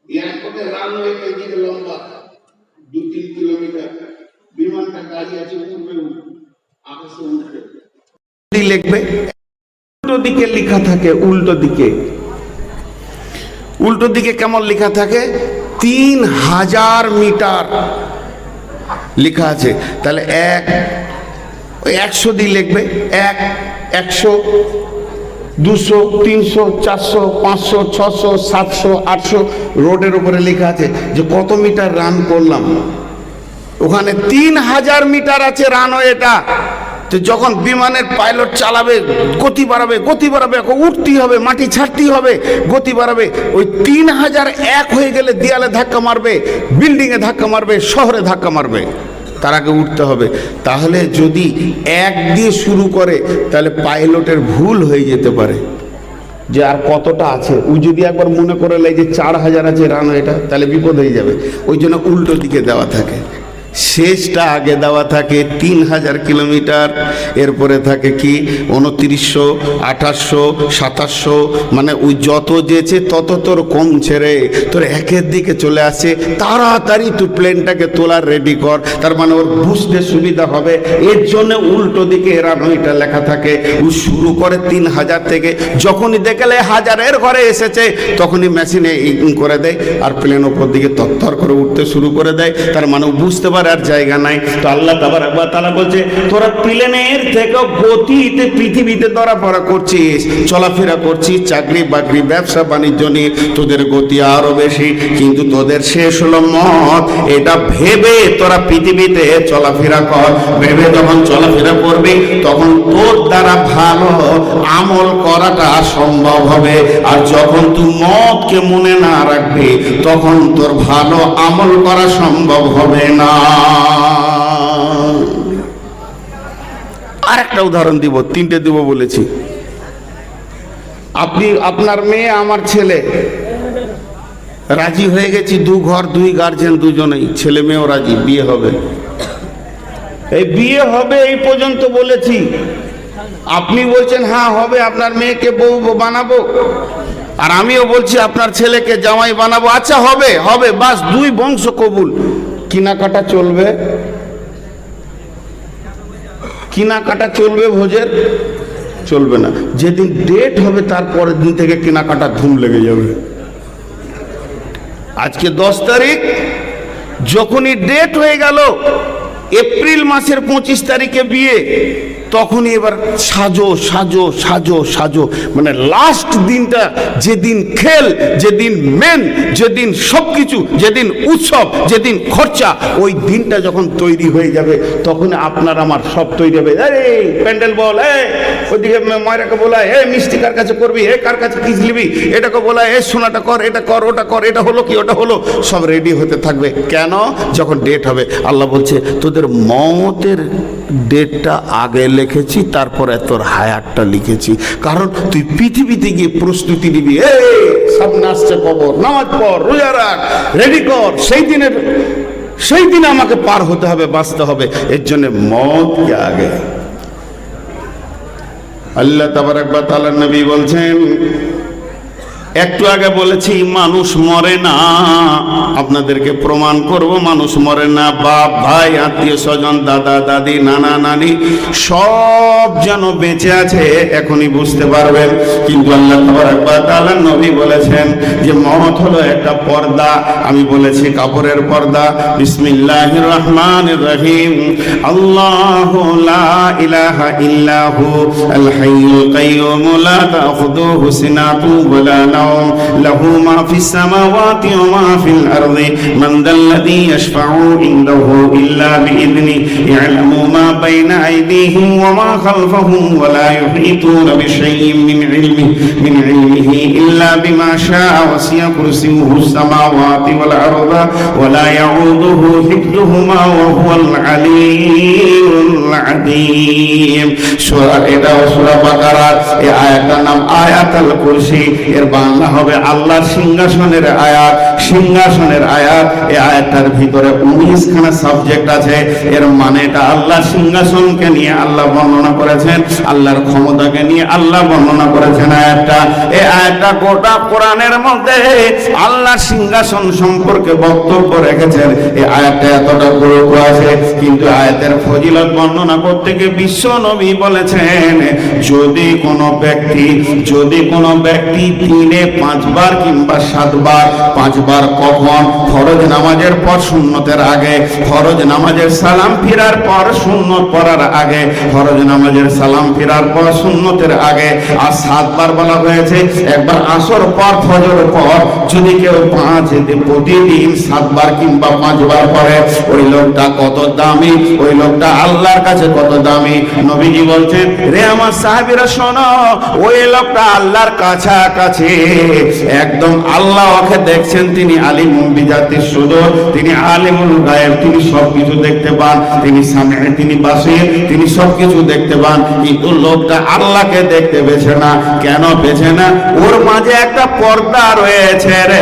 এয়ারপোর্টে রানওয়েতে দিকে লম্বা 2-3 কিলোমিটার, বিমানটা গাড়ি আছে, উঠবে, আকাশে উঠবে, লিখবে উল্টো দিকে লেখা থাকে। উল্টো দিকে কেমন লেখা থাকে? 3000 মিটার লেখা আছে। তাহলে 100 দিয়ে লিখবে, 100, 200, 300, 400, 500, 600, 700, 800 রোডের উপরে লেখা আছে যে কত মিটার রান করলাম। ওখানে 3000 মিটার আছে রানওয়েটা। তো যখন বিমানের পাইলট চালাবে, গতি বাড়াবে, উঠতেই হবে, মাটি ছাড়তেই হবে, গতি বাড়াবে। ওই 3001 হয়ে গেলে দেয়ালে ধাক্কা মারবে, বিল্ডিংয়ে ধাক্কা মারবে, শহরে ধাক্কা মারবে, তার আগে উঠতে হবে। তাহলে যদি 1 দিয়ে শুরু করে তাহলে পাইলটের ভুল হয়ে যেতে পারে যে আর কতটা আছে। ও যদি একবার মনে করে লাই যে 4000 আছে রানওয়েটা, তাহলে বিপদ হয়ে যাবে। ওই জন্য উল্টো দিকে দেওয়া থাকে, শেষটা আগে দেওয়া থাকে 3000 কিলোমিটার। এরপরে থাকে কি 2900, 2800, 2700, মানে ওই যত যেছে তত তোর কমছে রে, তোর একের দিকে চলে আসে। তাড়াতাড়ি তুই প্লেনটাকে তোলার রেডি কর, তার মানে ওর বুঝতে সুবিধা হবে। এর জন্য উল্টো দিকে রানওয়েটা লেখা থাকে। ও শুরু করে 3000 থেকে, যখনই দেখলে 1000-এর ঘরে এসেছে তখনই মেশিনে করে দেয়, আর প্লেন ওপর দিকে তত্তর করে উঠতে শুরু করে দেয়। তার মানে বুঝতে পারে আর জায়গা নাই। তো আল্লাহ তাবারক ওয়া তাআলা বলছে তোরা প্লেনের থেকে গতিতে পৃথিবীতে ধরাফরা করছিস, চলাফেরা করছিস, চাকরি বাকরি, ব্যবসা বাণিজ্য নিয়ে তোদের গতি আরো বেশি, কিন্তু তোদের শেষ হলো মত। এটা ভেবে তোরা পৃথিবীতে চলাফেরা কর। ভেবে যখন চলাফেরা করবি তখন তোর দ্বারা ভালো আমল করাটা সম্ভব হবে। আর যখন তুই মতকে মনে না রাখবি তখন তোর ভালো আমল করা সম্ভব হবে না। আর একটা উদাহরণ দিব, 3টে দিব বলেছি। আপনার মেয়ে আমার ছেলে রাজি হয়ে গেছি, দু ঘর দুই গার্জেন দুজনেই, ছেলে মেয়েও রাজি, বিয়ে হবে। এই বিয়ে হবে এই পর্যন্ত বলেছি, আপনি বলছেন হ্যাঁ হবে, আপনার মেয়েকে বউ বানাবো, আর আমিও বলছি আপনার ছেলেকে জামাই বানাবো। আচ্ছা হবে হবে, বাস দুই বংশ কবুল। কেনাকাটা চলবে, কেনাকাটা চলবে, ভোজের চলবে না। যেদিন ডেট হবে তারপরের দিন থেকে কেনাকাটা ধুম লেগে যাবে। আজকে 10 তারিখ, যখনই ডেট হয়ে গেল এপ্রিল মাসের 25 তারিখে বিয়ে, তখনই এবার সাজো সাজো সাজো সাজো, মানে লাস্ট দিনটা, যেদিন খেল, যেদিন মেন, যেদিন সবকিছু, যেদিন উৎসব, যেদিন খরচা, ওই দিনটা যখন তৈরি হয়ে যাবে তখন আপনার আমার সব তৈরি হবে। এই প্যান্ডেল বল, ওইদিকে ময়রাকে বলায়, মিষ্টি কার কাছে করবি, কার কাছে কিস নিবি, এটাকে বলায়, সোনাটা কর, এটা কর, ওটা কর, এটা হলো কি, ওটা হলো, সব রেডি হতে থাকবে। কেন? যখন ডেট হবে। আল্লাহ বলছে তোদের মওতের ডেটটা আগে লিখেছি, তারপরে তোর হায়াতটা লিখেছি, কারণ তুই পৃথিবীতে গিয়ে প্রস্তুতি নিবি। সামনে আসছে কবর, নামাজ পড়, রোজা রাখ, রেডি কর, সেই দিন আমাকে পার হতে হবে, বাঁচতে হবে। এর জন্য মওতকে আগে। আল্লাহ তাবারাক ওয়া তাআলা নবী বলছেন, একটু আগে বলেছি মানুষ মরে না, আপনাদেরকে প্রমাণ করব মানুষ মরে না। বাপ ভাই আত্মীয় স্বজন দাদা দাদি নানা নানি সব যেন বেঁচে আছে, এখনই বুঝতে পারবেন। কিন্তু আল্লাহ তাবারাক ওয়া তাআলা নবী বলেছেন যে মওত হলো একটা পর্দা। আমি বলেছি কাপড়ের পর্দা। বিসমিল্লাহির রহমানির রহিম। আল্লাহু লা ইলাহা ইল্লাহু আল হাইয়ুল কাইয়্যুম লা তাখুযুহু সিনাতুন ওয়া লা নাওম লাহু মা ফিস সামাওয়াতি ওয়া মা ফিল আরদি মান যাল্লাযী ইয়াশফাউ ইনদাহু ইল্লা বিইذনি ইয়ালামু মা বাইনা আইদিহিম ওয়া মা খালফাহুম ওয়া লা ইউহীতুনা বিশাইইন মিন ইলমিহি ইল্লা বিমা শাআ ওয়াসি'a কুরসিয়্যুহুস সামাওয়াতি ওয়াল আরদা ওয়া লা ইয়াউদুহু হিফযুহুমা ওয়া হুয়াল আলিয়্যুল আযীম। সূরা এটা সূরা বাকারার এই আয়াতটার নাম আয়াতুল কুরসি। এর বাংলা হবে আল্লাহর সিংহাসনের আয়াত। সিংহাসনের আয়াত। এই আয়াতটার ভিতরে 19 খানা সাবজেক্ট আছে। এর মানেটা আল্লাহর সিংহাসনকে নিয়ে আল্লাহ বর্ণনা করেছেন, আল্লাহর ক্ষমতাকে নিয়ে আল্লাহ বর্ণনা করেছেন। আয়াতটা, এই আয়াতটা গোটা কোরআনের মধ্যে আল্লাহর সিংহাসন সম্পর্কে বক্তব্য রেখেছেন। এই আয়াতটা এতটা গুরুত্ব আছে, কিন্তু আয়াতের ফজিলত বর্ণনা করতে গিয়ে বিশ্ব নবী বলেছেন যদি কোনো ব্যক্তি দিনে 5 বার কিংবা 7 বার, 5 বার কখন? ফরজ নামাজের পর সুন্নতের আগে, ফরজ নামাজের সালাম ফিরার পর সুন্নত পড়ার আগে, ফরজ নামাজের সালাম ফিরার পর সুন্নতের আগে, আর 7 বার বলা হয়েছে। একবার আসর পর, ফজর পর যদি কেউ প্রতিদিন 7 বার কিংবা 5 বার পড়ে, ওই লোকটা কত দামি, ওই লোকটা আল্লাহর কাছে কত দামি। নবীজি বলছেন রে আমার সাহাবীরা শোনো, ওই লোকটা আল্লাহর কাছাকাছি, একদম আল্লাহ ওকে দেখছেন। তিনি আলিমুল বিজাতিস সুদূর, তিনি আলিমুল গায়ব, তিনি সবকিছু দেখতে পান, তিনি সামে, তিনি বাসির, তিনি সবকিছু দেখতে পান। কিন্তু লোকটা আল্লাহকে দেখতে পেছে না। কেন পেছে না? ওর মাঝে একটা পর্দা রয়েছে রে।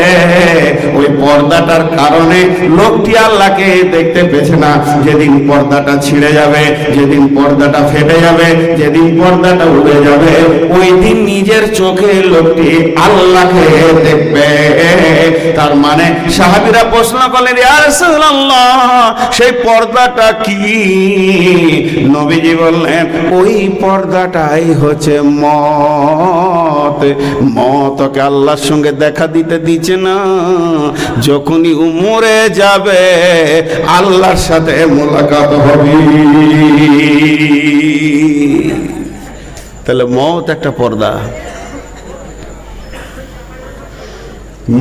ওই পর্দাটার কারণে লোকটি আল্লাহকে দেখতে পেছে না। যেদিন পর্দাটা ছিঁড়ে যাবে, যেদিন পর্দাটা ফেটে যাবে, যেদিন পর্দাটা উড়ে যাবে, ওই দিন নিজের চোখে লোকটি আল্লাহকে দেখবে। তার মানে সাহাবীরা প্রশ্ন করলেন ইয়া রাসূলুল্লাহ সেই পর্দাটা কি? নবীজি বললেন ওই পর্দাটাই হচ্ছে মওত। মওতকে আল্লাহর সঙ্গে দেখা দিতে দিচ্ছে না। যখনই মরে যাবে আল্লাহর সাথে মোলাকাত হবে। তাহলে মওত একটা পর্দা,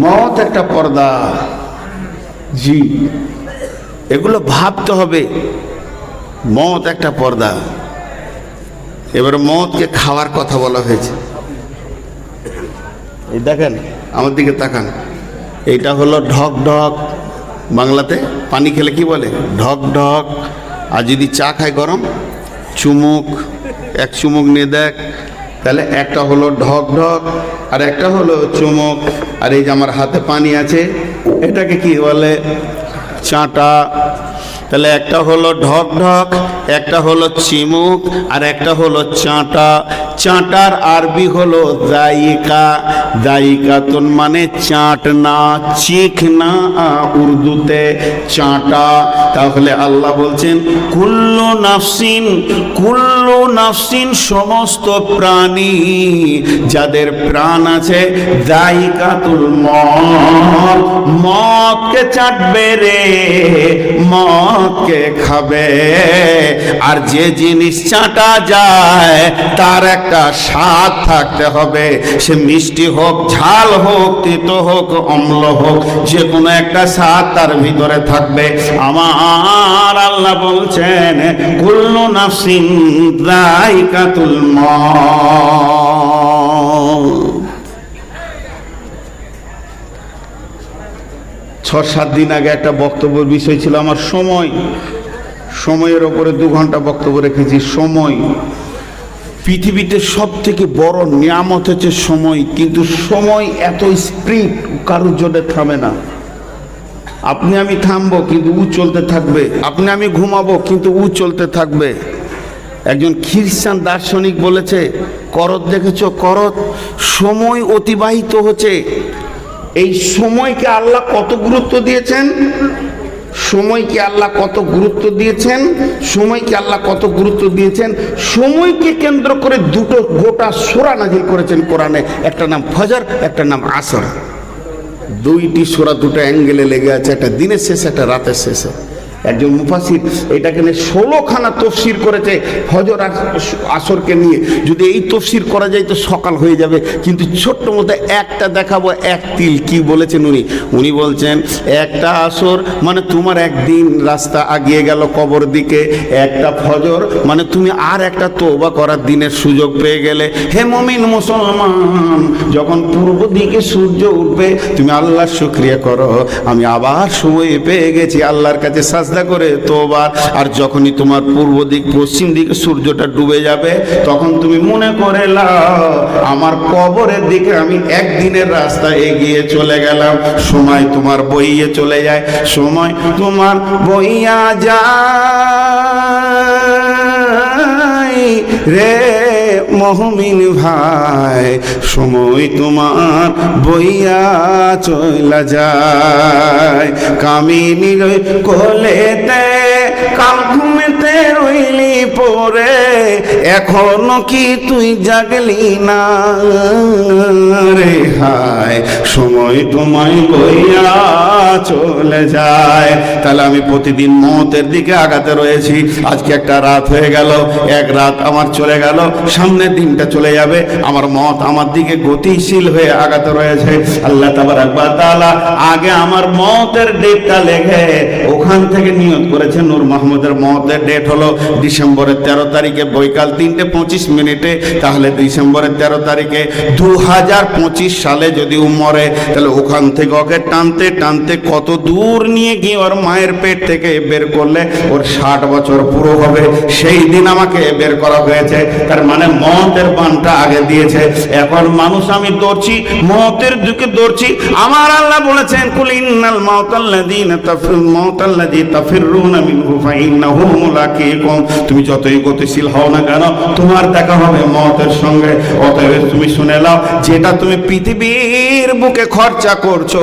মওত একটা পর্দা। জি, এগুলো ভাবতে হবে। মওত একটা পর্দা। এবার মওতকে খাওয়ার কথা বলা হয়েছে। এই দেখেন, আমার দিকে তাকান। এইটা হলো ঢক ঢক, বাংলাতে পানি খেলে কি বলে? ঢক ঢক। আর যদি চা খায় গরম, চুমুক, এক চুমুক নিয়ে দেখ। তাহলে একটা হলো ঢক ঢক আর একটা হলো চুমুক। আর এই যে আমার হাতে পানি আছে, এটাকে কি বলে? চাঁটা। তাহলে একটা হলো ঢক ঢক, একটা হলো চিমুক, আর একটা হলো চাঁটা। চাঁটার আরবি হলো জায়িকা। জায়িকাতুন মানে চাটনা, চিখনা উর্দুতে চাঁটা। তাহলে আল্লাহ বলছেন কুল্লু নাফসিন, কুল্লু নাফসিন সমস্ত প্রাণী যাদের প্রাণ আছে, জায়িকাতুল মত, মতকে চাটবে রে, মতকে খাবে। আর যে জিনিস চাটা যায় তার একটা স্বাদ থাকতে হবে, সে মিষ্টি হোক, ঝাল হোক, তিতো হোক, অম্ল হোক, যে কোনো একটা স্বাদ তার ভিতরে থাকবে। আমার আল্লাহ বলছেন কুল্লু নাফসিন যায়িকাতুল মউত। 6-7 দিন আগে একটা বক্তব্যের বিষয় ছিল আমার সময়। সময়ের ওপরে 2 ঘন্টা বক্তব্য রেখেছি। সময় পৃথিবীতে সব থেকে বড় নিয়ামত হচ্ছে সময়, কিন্তু সময় এত স্পিড কারোর জন্য থামে না। আপনি আমি থামবো কিন্তু ও চলতে থাকবে, আপনি আমি ঘুমাবো কিন্তু ও চলতে থাকবে। একজন খ্রিস্টান দার্শনিক বলেছে, করত দেখেছো করত, সময় অতিবাহিত হচ্ছে। এই সময়কে আল্লাহ কত গুরুত্ব দিয়েছেন, সময়কে আল্লাহ কত গুরুত্ব দিয়েছেন, সময়কে আল্লাহ কত গুরুত্ব দিয়েছেন। সময়কে কেন্দ্র করে 2টো গোটা সূরা নাযিল করেছেন কোরআনে, একটা নাম ফজর, একটা নাম আসর। 2টি সূরা 2টো অ্যাঙ্গেলে লেগে আছে, একটা দিনের শেষে, একটা রাতের শেষে। একজন মুফাসির এটাকে নিয়ে 16খানা তফসির করেছে ফজর আর আসরকে নিয়ে। যদি এই তফসির করা যায় তো সকাল হয়ে যাবে, কিন্তু ছোট্ট মতো একটা দেখাবো, এক তিল। কি বলেছেন উনি বলছেন একটা আসর মানে তোমার একদিন রাস্তা আগিয়ে গেল কবর দিকে, একটা ফজর মানে তুমি আর একটা তওবা করার দিনের সুযোগ পেয়ে গেলে। হে মুমিন মুসলমান, যখন পূর্ব দিকে সূর্য উঠবে তুমি আল্লাহর শুকরিয়া করো, আমি আবার সময় পেয়ে গেছি আল্লাহর কাছে সাজদা করে তোবার। আর যখনই তোমার পূর্ব দিক পশ্চিম দিকে সূর্যটা ডুবে যাবে, তখন তুমি মনে করে লাও আমার কবরের দিকে আমি একদিনের রাস্তা এগিয়ে চলে গেলাম। সময় তোমার বইয়ে চলে যায়, সময় তোমার বইয়া যায় রে মুমিন ভাই, সময় তোমার বইয়া চলে যায়। কামিনীর কোলেতে কাল ঘুমেতে রইলি পরে, এখনো কি তুই জাগলি না রে হায়, সময় তোমায় বইয়া চলে যায়। তাহলে আমি প্রতিদিন মওতের দিকে আগাতে রয়েছি। আজকে একটা রাত হয়ে গেল, এক রাত আমার চলে গেল, সামনের দিনটা চলে যাবে, আমার মত আমার দিকে গতিশীল হয়ে আগাতে রয়েছে। আল্লাহ তাবারক ওয়া তাআলা আগে আমার মতের ডেটটা লেখে ওখান থেকে নিয়ত করেছে নূর মাহমুদের মতের ডেট হলো ডিসেম্বরের 13 তারিখে বৈকাল 3:25। তাহলে ডিসেম্বরের 13 তারিখে 2025 সালে যদি ও মরে, তাহলে ওখান থেকে ওকে টানতে টানতে কত দূর নিয়ে গিয়ে ওর মায়ের পেট থেকে বের করলে ওর 60 বছর পুরো হবে। সেই দিন আমাকে বের করা হয়েছে, তার মানে মতের বানটা আগে দিয়েছে। এখন মানুষ আমি দৌড়ছি, মতের দিকে দৌড়ছি। আমার আল্লাহ বলেছেন কুল ইন্নাল মাউতাল্লাযীনা তাফিরুনা মিনহু ফাইন্নাহু মুলাকীকুম। তুমি যতই গতিশীল হও না কেন, তোমার দেখা হবে মতের সঙ্গে। অতএব তুমি শুনে নাও, যেটা তুমি পৃথিবীর বুকে খরচা করছো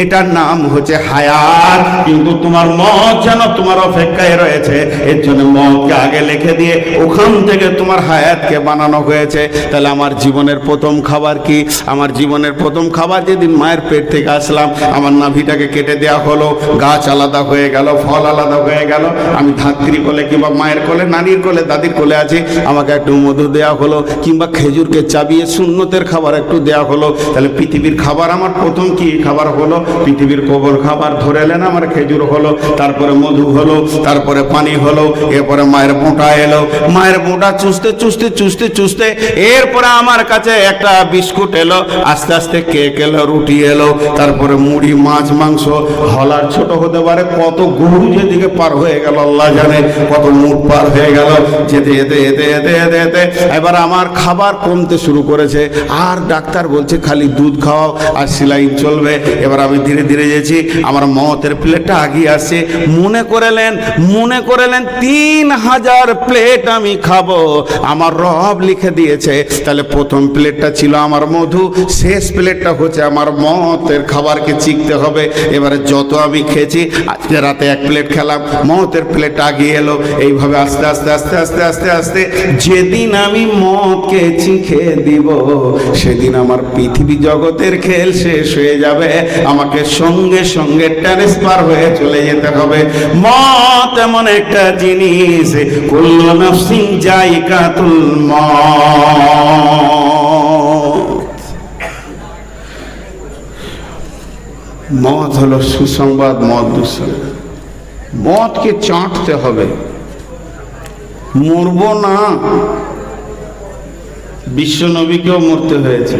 এটার নাম হচ্ছে হায়াত, কিন্তু তোমার মত যেন তোমার অপেক্ষায় রয়েছে। এর জন্য মতকে আগে লিখে দিয়ে ওখান থেকে তোমার হায়াতকে বানানো হয়েছে। তাহলে আমার জীবনের প্রথম খাবার কি? আমার জীবনের প্রথম খাবার যেদিন মায়ের পেট থেকে আসলাম, আমার নাভিটাকে কেটে দেওয়া হলো, গাছ আলাদা হয়ে গেল, ফল আলাদা হয়ে গেল। আমি ধাত্রী কোলে কিংবা মায়ের কোলে, নানির কোলে, দাদির কোলে আছি, আমাকে একটু মধু দেওয়া হলো, কিংবা খেজুরকে চাবিয়ে সুন্নতের খাবার একটু দেওয়া হলো। তাহলে পৃথিবীর খাবার আমার আমার প্রথম কি খাবার হলো? পৃথিবীর কবর খাবার ধরে এলেন, আমার খেজুর হলো, তারপরে মধু হলো, তারপরে পানি হলো, এরপরে মায়ের মোটা এলো, মায়ের মোটা চুষতে চুষতে চুষতে চুষতে এরপরে আমার কাছে একটা বিস্কুট এলো, আস্তে আস্তে কেক এলো, রুটি এলো, তারপরে মুড়ি, মাছ, মাংস। হলার ছোট হতে পারে, কত গরু যেদিকে পার হয়ে গেল আল্লাহ জানে, কত মুখ পার হয়ে গেল, যেতে যেতে যেতে যেতে যেতে যেতে এবার আমার খাবার কমতে শুরু করেছে। আর ডাক্তার বলছে খালি দুধ খাওয়াও আর সেলাইন চলবে। এবার আমি ধীরে ধীরে যেছি, আমার মতের প্লেটটা আগিয়ে আসছে। মনে করেলেন 3000 প্লেট আমি খাবো, আমার রব লিখে দিয়েছে। তাহলে প্রথম প্লেটটা ছিল আমার মধু, শেষ প্লেটটা হচ্ছে আমার মতের খাবারকে চিকতে হবে। এবারে যত আমি খেয়েছি, আজকে রাতে 1 প্লেট খেলাম, মতের প্লেট আগিয়ে এলো। এইভাবে আস্তে আস্তে আস্তে আস্তে আস্তে আস্তে যেদিন আমি মদকে চিখে দিব, সেদিন আমার পৃথিবী জগতের খেল শেষ হয়ে যাবে। আমাকে সঙ্গে সঙ্গে ট্রান্সফার হয়ে চলে যেতে হবে। মত এমন একটা জিনিস, কুল্লু নাফসিন যায়িকাতুল মত। মত হলো সুসংবাদ, মত দুঃসংবাদ। মতকে চাটতে হবে, মরবো না। বিশ্ব নবীকেও মরতে হয়েছে।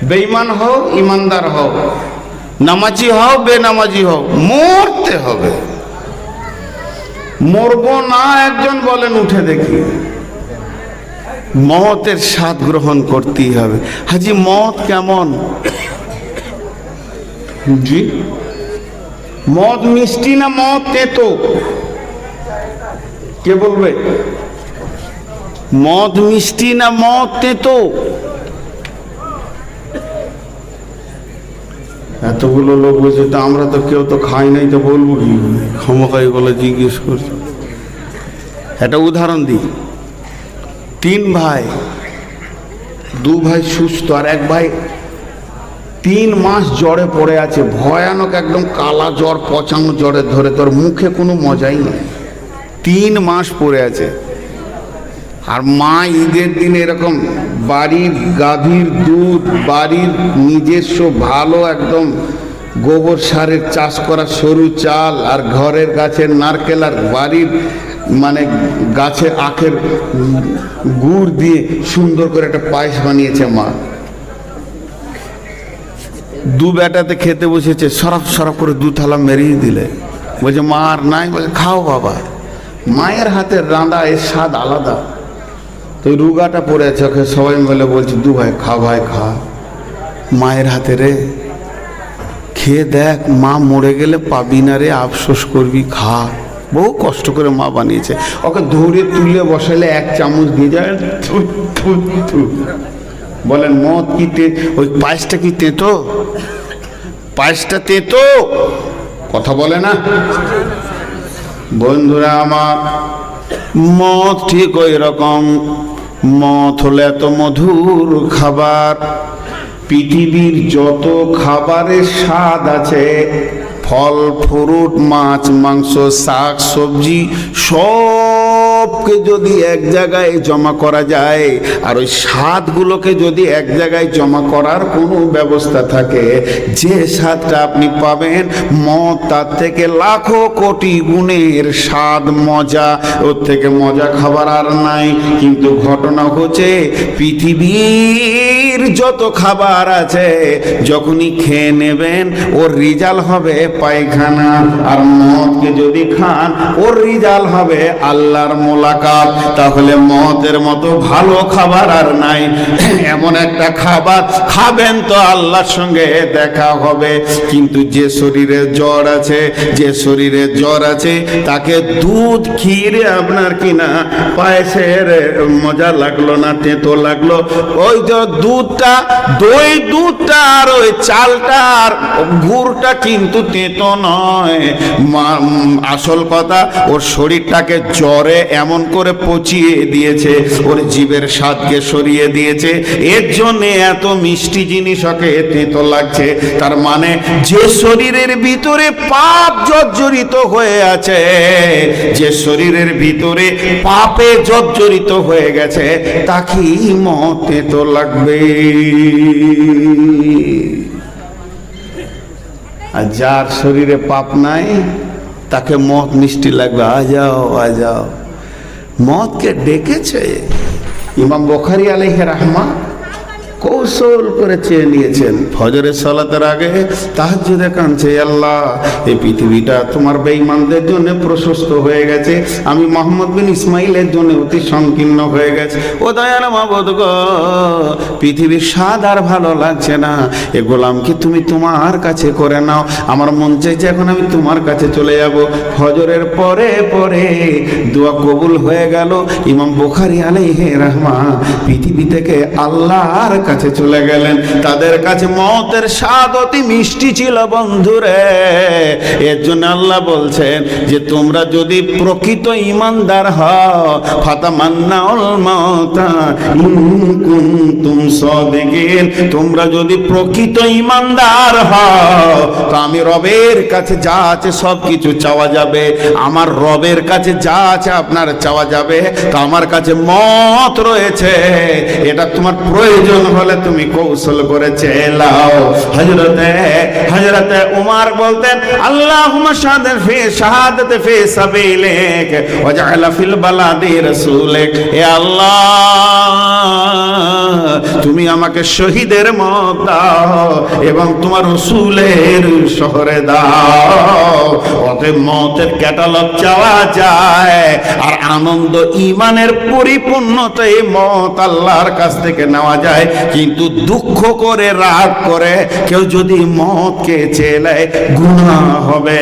বেঈমান হও, ইমানদার হও, নামাজি হও, বেনামাজি হও, মরতে হবে। মরবো না একজন বলেন, উঠে দেখি। মতের স্বাদ গ্রহণ করতেই হবে। হাজি মত কেমন? জি, মদ মিষ্টি না মদ তেতো? কে বলবে? মদ মিষ্টি না মদ তেতো? এতগুলো লোক বলছে, তা আমরা তো কেউ তো খাই নাই, তো বলবো কি? ক্ষমতাই বলে জিজ্ঞেস করছে। একটা উদাহরণ দিই। 3 ভাই, 2 ভাই সুস্থ, আর 1 ভাই 3 মাস জ্বরে পড়ে আছে, ভয়ানক একদম কালা জ্বর, পচানো জ্বরে ধরে, তোর মুখে কোনো মজাই নেই। 3 মাস পড়ে আছে। আর মা ঈদের দিন এরকম বাড়ির গাভীর দুধ, বাড়ির নিজস্ব ভালো একদম গোবর সারের চাষ করা সরু চাল, আর ঘরের গাছের নারকেল, আর বাড়ির মানে গাছের আখের গুড় দিয়ে সুন্দর করে একটা পায়েস বানিয়েছে মা। 2 বেটাতে খেতে বসেছে, সরফ সরফ করে 2 থালা মেরিয়ে দিলে। বলছে মা আর নাই, বলছে খাও বাবা। মায়ের হাতের রাঁধা এর স্বাদ আলাদা। তো রুগাটা পড়ে আছে, ওকে সবাই মিলে বলছে 2 ভাই খা, ভাই খা, মায়ের হাতে রে, খেয়ে দেখ, মা মরে গেলে পাবি না রে, আফসোস করবি, খা। বহু কষ্ট করে মা বানিয়েছে। ওকে ধরে তুলে বসালে 1 চামচ দিয়ে যায়, বলেন মদ কি ওই পায়েসটা কি তেতো? পায়েসটা তেতো? কথা বলে না বন্ধুরা আমার। মদ ঠিক ওই রকম। মদ হলো এত মধুর খাবার। পৃথিবীর যত খাবারের স্বাদ আছে, ফল ফ্রুট, মাছ মাংস, শাক সবজি, সবকে যদি এক জায়গায় জমা করা যায়, আর ওই স্বাদগুলোকে যদি এক জায়গায় জমা করার কোনো ব্যবস্থা থাকে, যে স্বাদটা আপনি পাবেন, মদ তার থেকে লাখো কোটি গুণের স্বাদ, মজা। ওর থেকে মজা খাবার আর নাই। কিন্তু ঘটনা হচ্ছে, পৃথিবীর যত খাবার আছে, যখনই খেয়ে নেবেন, ওর রেজাল্ট হবে পায়খানা। আর মদকে যদি খান, ওর রেজাল্ট হবে আল্লাহর মোলাকাত। তাহলে মদের মতো ভালো খাবার আর নাই। এমন একটা খাবার খাবেন তো আল্লাহর সঙ্গে দেখা হবে। কিন্তু যে শরীরে জ্বর আছে, যে শরীরে জ্বর আছে, তাকে দুধ ক্ষীরে আপনার কিনা পায়েসের মজা লাগলো না, তেতো লাগলো। ওই যে দুধটা, দই দুধটা আর ওই চালটা আর গুড়টা কিন্তু তেতো নয়। আসল কথা, ওর শরীরটাকে জ্বরে এমন করে পচিয়ে দিয়েছে, ওর জীবের স্বাদকে সরিয়ে দিয়েছে, এর জন্য এত মিষ্টি জিনিস ওকে তেতো লাগছে। তার মানে যে শরীরের ভিতরে পাপ জর্জরিত হয়ে আছে, যে শরীরের ভিতরে পাপে জর্জরিত হয়ে গেছে, তাকে মদ তেতো লাগবে। আর যার শরীরে পাপ নাই তাকে মদ মিষ্টি লাগবে। আ যাও। মদকে ডেকেছে ইমাম বুখারী আলাইহি রাহমাহ, কৌশল করে চেয়ে নিয়েছেন। ফজরের সালাতের আগে তাহাজ্জুদে কাঁদছে, আল্লাহ এই পৃথিবীটা তোমার বেঈমানদের জন্য প্রশস্ত হয়ে গেছে, আমি মোহাম্মদ বিন ইসমাইলের জন্য অতি সংকীর্ণ হয়ে গেছে। ও দয়াল মাবুদ গো, পৃথিবীর স্বাদ আর ভালো লাগছে না, এ গোলামকে তুমি তোমার কাছে করে নাও। আমার মন চাইছে এখন আমি তোমার কাছে চলে যাব। ফজরের পরে পরে দোয়া কবুল হয়ে গেল। ইমাম বুখারী আলাইহি রাহমাহ পৃথিবী থেকে আল্লাহর কাছে চলে গেলেন। তাদের কাছে মতের স্বাদ অতি মিষ্টি ছিল বন্ধুরে। এর জন্য আল্লাহ বলছেন যে তোমরা যদি প্রকৃত ঈমানদার হও, ফাতামান্নাউল মাউতা ইন কুনতুম সাদিকিন, তোমরা যদি প্রকৃত ঈমানদার হও তো আমি রবের কাছে যা আছে সব কিছু চাওয়া যাবে। আমার রবের কাছে যা আছে আপনার চাওয়া যাবে। তো আমার কাছে মত রয়েছে, এটা তোমার প্রয়োজন হলে তুমি কৌশল করে চেলাও। হযরতে উমর বলতেন, আল্লাহুম্মা শাহাদাতে ফি সাবিলিক ওয়াজআল ফিল বালাদি রাসূলিক। হে আল্লাহ, তুমি আমাকে শহীদের মত দাও এবং তোমার রাসূলের শহরে দাও। অতএব মতের ক্যাটালগ চাওয়া যায়, আর আনন্দ ঈমানের পরিপূর্ণতা এই মত আল্লাহর কাছ থেকে নেওয়া যায়। কিন্তু দুঃখ করে রাগ করে কেউ যদি মতকে চেয়ে গুনাহ হবে।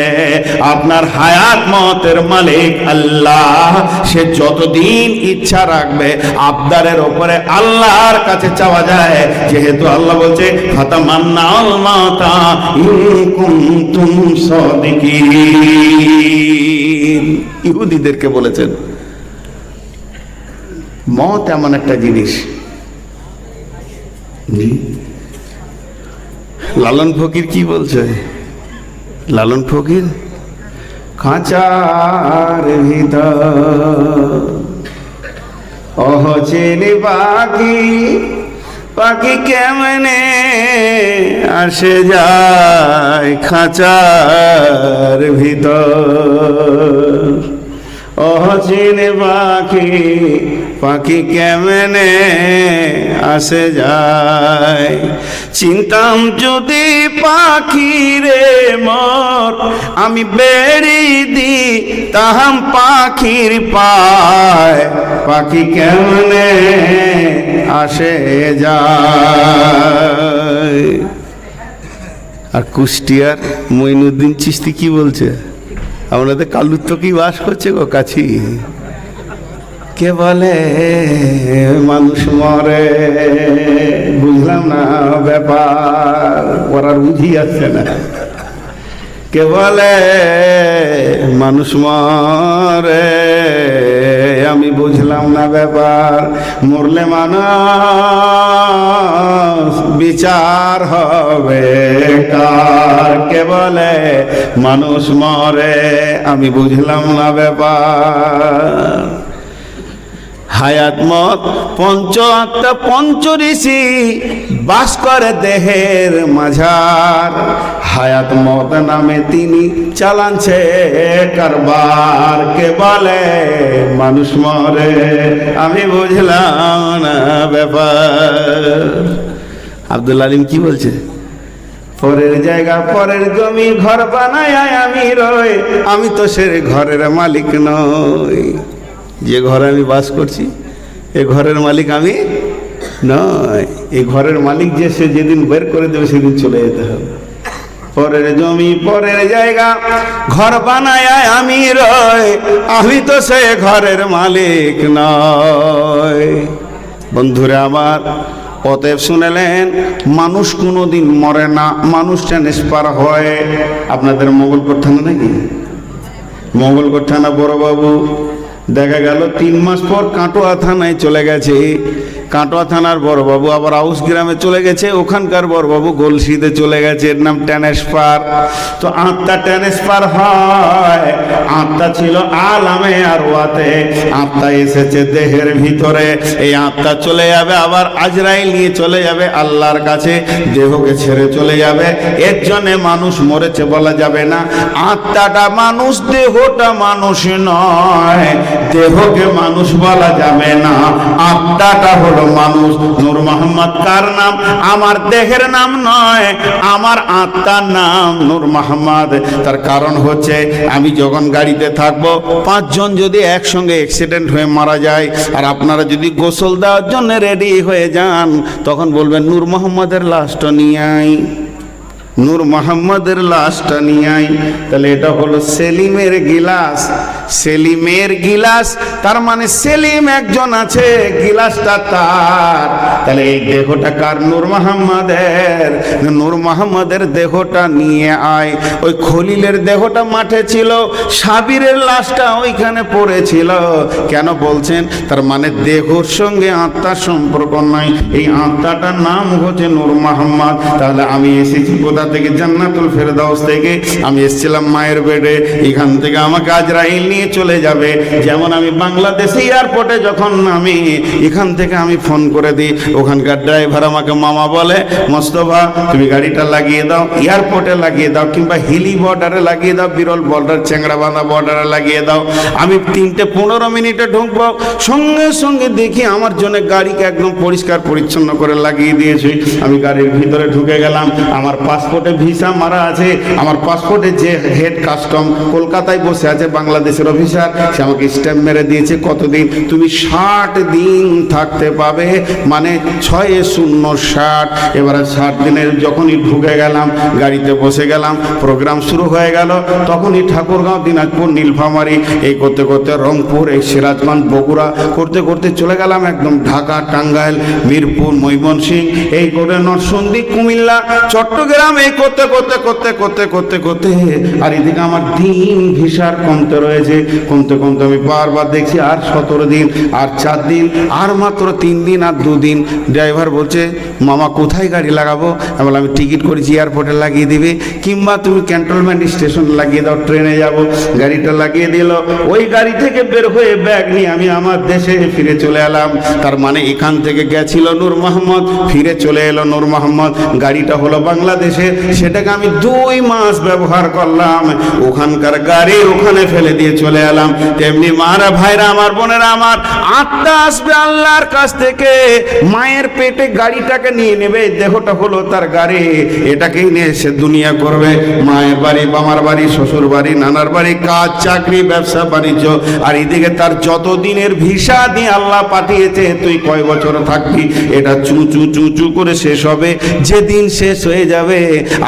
আপনার হায়াত মতের মালিক আল্লাহ, সে যতদিন ইচ্ছা রাখবে আবদারের উপরে আল্লাহর কাছে চাওয়া যায়। যেহেতু আল্লাহ বলছে ফাতামান্নাউল মাউতা ইন কুনতুম সাদিকিন, ইহুদিদেরকে বলেছেন মত এমন একটা জিনিস। লালন ফকির কি বলছে? লালন ফকির, খাঁচার ভিতর অহচিনি পাখি, পাখি কেমনে আসে যায় খাঁচার ভিতর। অচিনে পাখি, পাখি কেমনে আসে যায়। চিন্তাম যদি পাখি রে মোর, আমি বেড়ি দি তাহাম পাখির পায়, পাখি কেমনে আসে যায়। আর কুষ্টিয়ার মঈনুদ্দিন চিশতি কি বলছে? আমাদের কালুর তো কি বাস করছে গো কাছি। কে বলে মানুষ মরে, বুঝলাম না ব্যাপার, ওরা বুঝি আসছে না। কে বলে মানুষ মরে, আমি বুঝলাম না ব্যাপার। মরলে মানুষ বিচার হবে কার? কে বলে মানুষ মরে, আমি বুঝলাম না ব্যাপার। হায়াত মত পঞ্চ আত্মা পঞ্চ ঋষি বাস করে দেহের মাঝার। হায়াত মত নামে তিনি চালানছে কারবার। কে বলে মানুষ মরে, আমি বুঝলাম না ব্যাপার। আব্দুল আলিম কি বলছে? পরের জায়গা পরের জমি ঘর বানায় আমি রই, আমি তো সে ঘরের মালিক নই। যে ঘরে আমি বাস করছি এ ঘরের মালিক আমি নয়। এই ঘরের মালিক যে, সে যেদিন বের করে দেবে সেদিন চলে যেতে হবে। পরের জমি পরের জায়গা ঘর বানায় আমি রই, আমি তো সে ঘরের মালিক নয়। বন্ধুরা আমার, অতএব শুনেলেন মানুষ কোনোদিন মরে না, মানুষ ট্রান্সফার হয়। আপনাদের মঙ্গলকোট থানা নাকি? মঙ্গলকোট থানা বড়বাবু দেখা গেল 3 মাস পর কাটোয়া থানায় চলে গেছে। কাটোয়া থানার বড়বাবু আবার আউস গ্রামে চলে গেছে, ওখানকার বড়বাবু গলসিতে চলে গেছে, এর নাম ট্রান্সফার। তো আত্মা ট্রান্সফার হয়, আত্মা ছিল আলামে আরওয়াতে, আত্মা এসেছে দেহের ভিতরে, এই আত্মা চলে যাবে আবার আজরাইল নিয়ে চলে যাবে আল্লাহর কাছে, দেহকে ছেড়ে চলে যাবে। এর জন্য মানুষ মরেছে বলা যাবে না, আত্মাটা মানুষ, দেহটা মানুষ নয়, দেহকে মানুষ বলা যাবে না, আত্মাটা হলো মানুষ। নূর মোহাম্মদ কার নাম? আমার দেহের নাম নয়, আমার আত্মার নাম নূর মোহাম্মদ। তার কারণ হচ্ছে আমি যখন গাড়িতে থাকবো, 5 জন যদি একসঙ্গে অ্যাক্সিডেন্ট হয়ে মারা যায়, আর আপনারা যদি গোসল দেওয়ার জন্য রেডি হয়ে যান, তখন বলবেন নূর মোহাম্মদের লাশটা নিয়ে আই, নূর মোহাম্মদের লাশটা নিয়ে আই। তাহলে এটা হলো সেলিমের গিলাস, সেলিমের গিলাস, তার মানে সেলিম একজন আছে, গিলাসটা তার। তাহলে এই দেহটা কার? নূর মোহাম্মদের। নূর মোহাম্মদের দেহটা নিয়ে আয়। ওই খলিলের দেহটা মাঠে ছিল, সাবিরের লাশটা ওইখানে পড়েছিল। কেন বলছেন? তার মানে দেহর সঙ্গে আত্মার সম্পর্ক নাই, এই আত্মাটার নাম হচ্ছে নূর মোহাম্মদ। তাহলে আমি এসেছি কোথা থেকে? জান্নাতুল ফেরদাউস থেকে। আমি এসেছিলাম মায়ের বেডে, এখান থেকে আমাকে আজরাইল নিয়ে চলে যাবে। যেমন আমি বাংলাদেশে এয়ারপোর্টে যখন আমি এখান থেকে আমি ফোন করে দিই, ওখানকার ড্রাইভার আমাকে মামা বলে, মোস্তফা তুমি গাড়িটা লাগিয়ে দাও, এয়ারপোর্টে লাগিয়ে দাও, কিংবা হিলি বর্ডারে লাগিয়ে দাও, বিরল বর্ডার, চেংড়াবাঁধা বর্ডারে লাগিয়ে দাও। আমি 3-15 মিনিটে ঢুকবো, সঙ্গে সঙ্গে দেখি আমার জন্য গাড়িকে একদম পরিষ্কার পরিচ্ছন্ন করে লাগিয়ে দিয়েছে। আমি গাড়ির ভিতরে ঢুকে গেলাম, আমার পাসপোর্টে ভিসা মারা আছে, আমার পাসপোর্টে যে হেড কাস্টম কলকাতায় বসে আছে বাংলাদেশের অফিসার, সে আমাকে স্ট্যাম্প মেরে দিয়েছে। কতদিন? তুমি 60 দিন থাকতে পাবে, মানে 6-0-60। এবারে 60 দিনের যখনই ঢুকে গেলাম, গাড়িতে বসে গেলাম, প্রোগ্রাম শুরু হয়ে গেল। তখনই ঠাকুরগাঁও, দিনাজপুর, নীলফামারী, এই করতে করতে রংপুর, এই সিরাজগঞ্জ, বগুড়া করতে করতে চলে গেলাম একদম ঢাকা, টাঙ্গাইল, মিরপুর, ময়মনসিংহ, এই করে নরসিংদী, কুমিল্লা, চট্টগ্রাম, এই করতে করতে করতে করতে করতে করতে আর এদিকে আমার দিন ভিসার কমতে রয়েছে। কমতে কমতে আমি বারবার দেখছি আর 17 দিন, আর 4 দিন, আর মাত্র 3 দিন, আর 2 দিন। ড্রাইভার বলছে, মামা কোথায় গাড়ি লাগাবো? আমি টিকিট করেছি, এয়ারপোর্টে লাগিয়ে দিবে, কিংবা তুমি ক্যান্টনমেন্ট স্টেশন লাগিয়ে দাও, ট্রেনে যাব। গাড়িটা লাগিয়ে দিল। ওই গাড়ি থেকে বের হয়ে ব্যাগ নিয়ে আমি আমার দেশে ফিরে চলে এলাম। তার মানে এখান থেকে গেছিল নূর মোহাম্মদ, ফিরে চলে এলো নূর মোহাম্মদ। গাড়িটা হলো বাংলাদেশে, সেটাকে আমি 2 মাস ব্যবহার করলাম। ওখানকার গাড়ি ওখানে ফেলে দিয়ে চলে এলাম। তেমনি মারা ভাইরা আমার, বোনেরা আমার, আত্মা আসবে আল্লাহর কাছ থেকে, মায়ের পেটে গাড়িটাকে নিয়ে নেবে, দেহটা হলো তার গাড়ি, এটাকেই নিয়ে সে দুনিয়া করবে। মায়ের বাড়ি, বামার বাড়ি, শ্বশুর বাড়ি, নানার বাড়ি, কাজ, চাকরি, ব্যবসা বাণিজ্য, আর এদিকে তার যত দিনের ভিসা দিয়ে আল্লাহ পাঠিয়েছে, তুই কয় বছর থাকবি, এটা চুচু চুচু করে শেষ হবে। যেদিন শেষ হয়ে যাবে,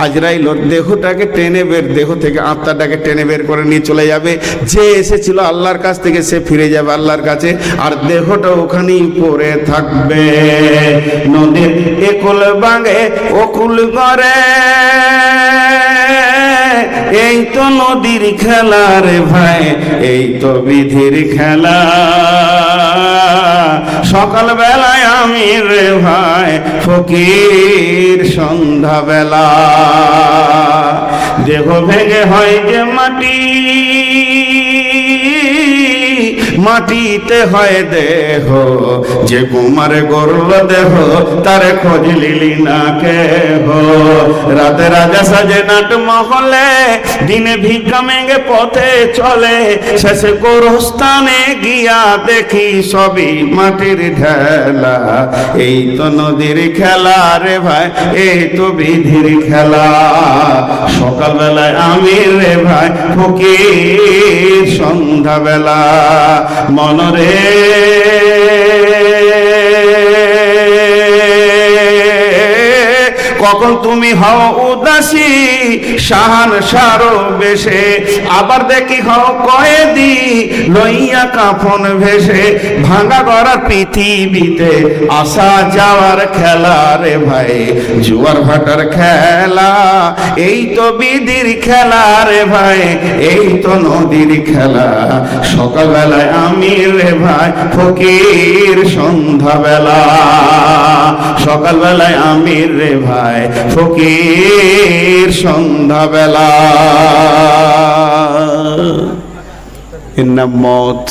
আজরাইল ওর দেহটাকে টেনে বের, দেহ থেকে আত্মাটাকে টেনে বের করে নিয়ে চলে যাবে। যে এসেছিল আল্লাহর কাছ থেকে, সে ফিরে যাবে আল্লাহর কাছে, আর দেহটা ওখানেই পড়ে থাকবে। নদীর একুল বাঙে ওকুল করে, এই তো নদীর খেলা রে ভাই, এই তো বিধির খেলা। সকাল বেলায় আমি রে ভাই ফকির, সন্ধ্যা বেলা দেহ ভেঙে হয় যে মাটি, মাটিতে হয় দেহ, যে কুমারে গরল দেহ, তারে খোঁজ লিলি না কেহ। রাতে রাজা সাজে নাট মহলে, দিনে ভিক্ষা মেঙ্গে পথে চলে, শেষে গোরস্থানে গিয়া দেখি সবই মাটির ঢেলা। এই তো নদীর খেলা রে ভাই, এই তো বিধির খেলা। সকালবেলায় আমি রে ভাই ফকির, সন্ধ্যাবেলা মনরে কখন তুমি হও উদাসী শাহান সারো বেশে, আবার দেখি হও কয়েদি লইয়া কাফন ভেসে। ভাঙা গড়ার পৃথিবীতে আসা যাওয়ার খেলা রে ভাই, জোয়ার ভাটার খেলা, এই তো বিধির খেলা রে ভাই, এই তো নদীর খেলা। সকালবেলায় আমি রে ভাই ফকির সন্ধ্যাবেলা, সকালবেলায় আমি রে ভাই ফকির সন্ধ্যাবেলা। এর নাম মত।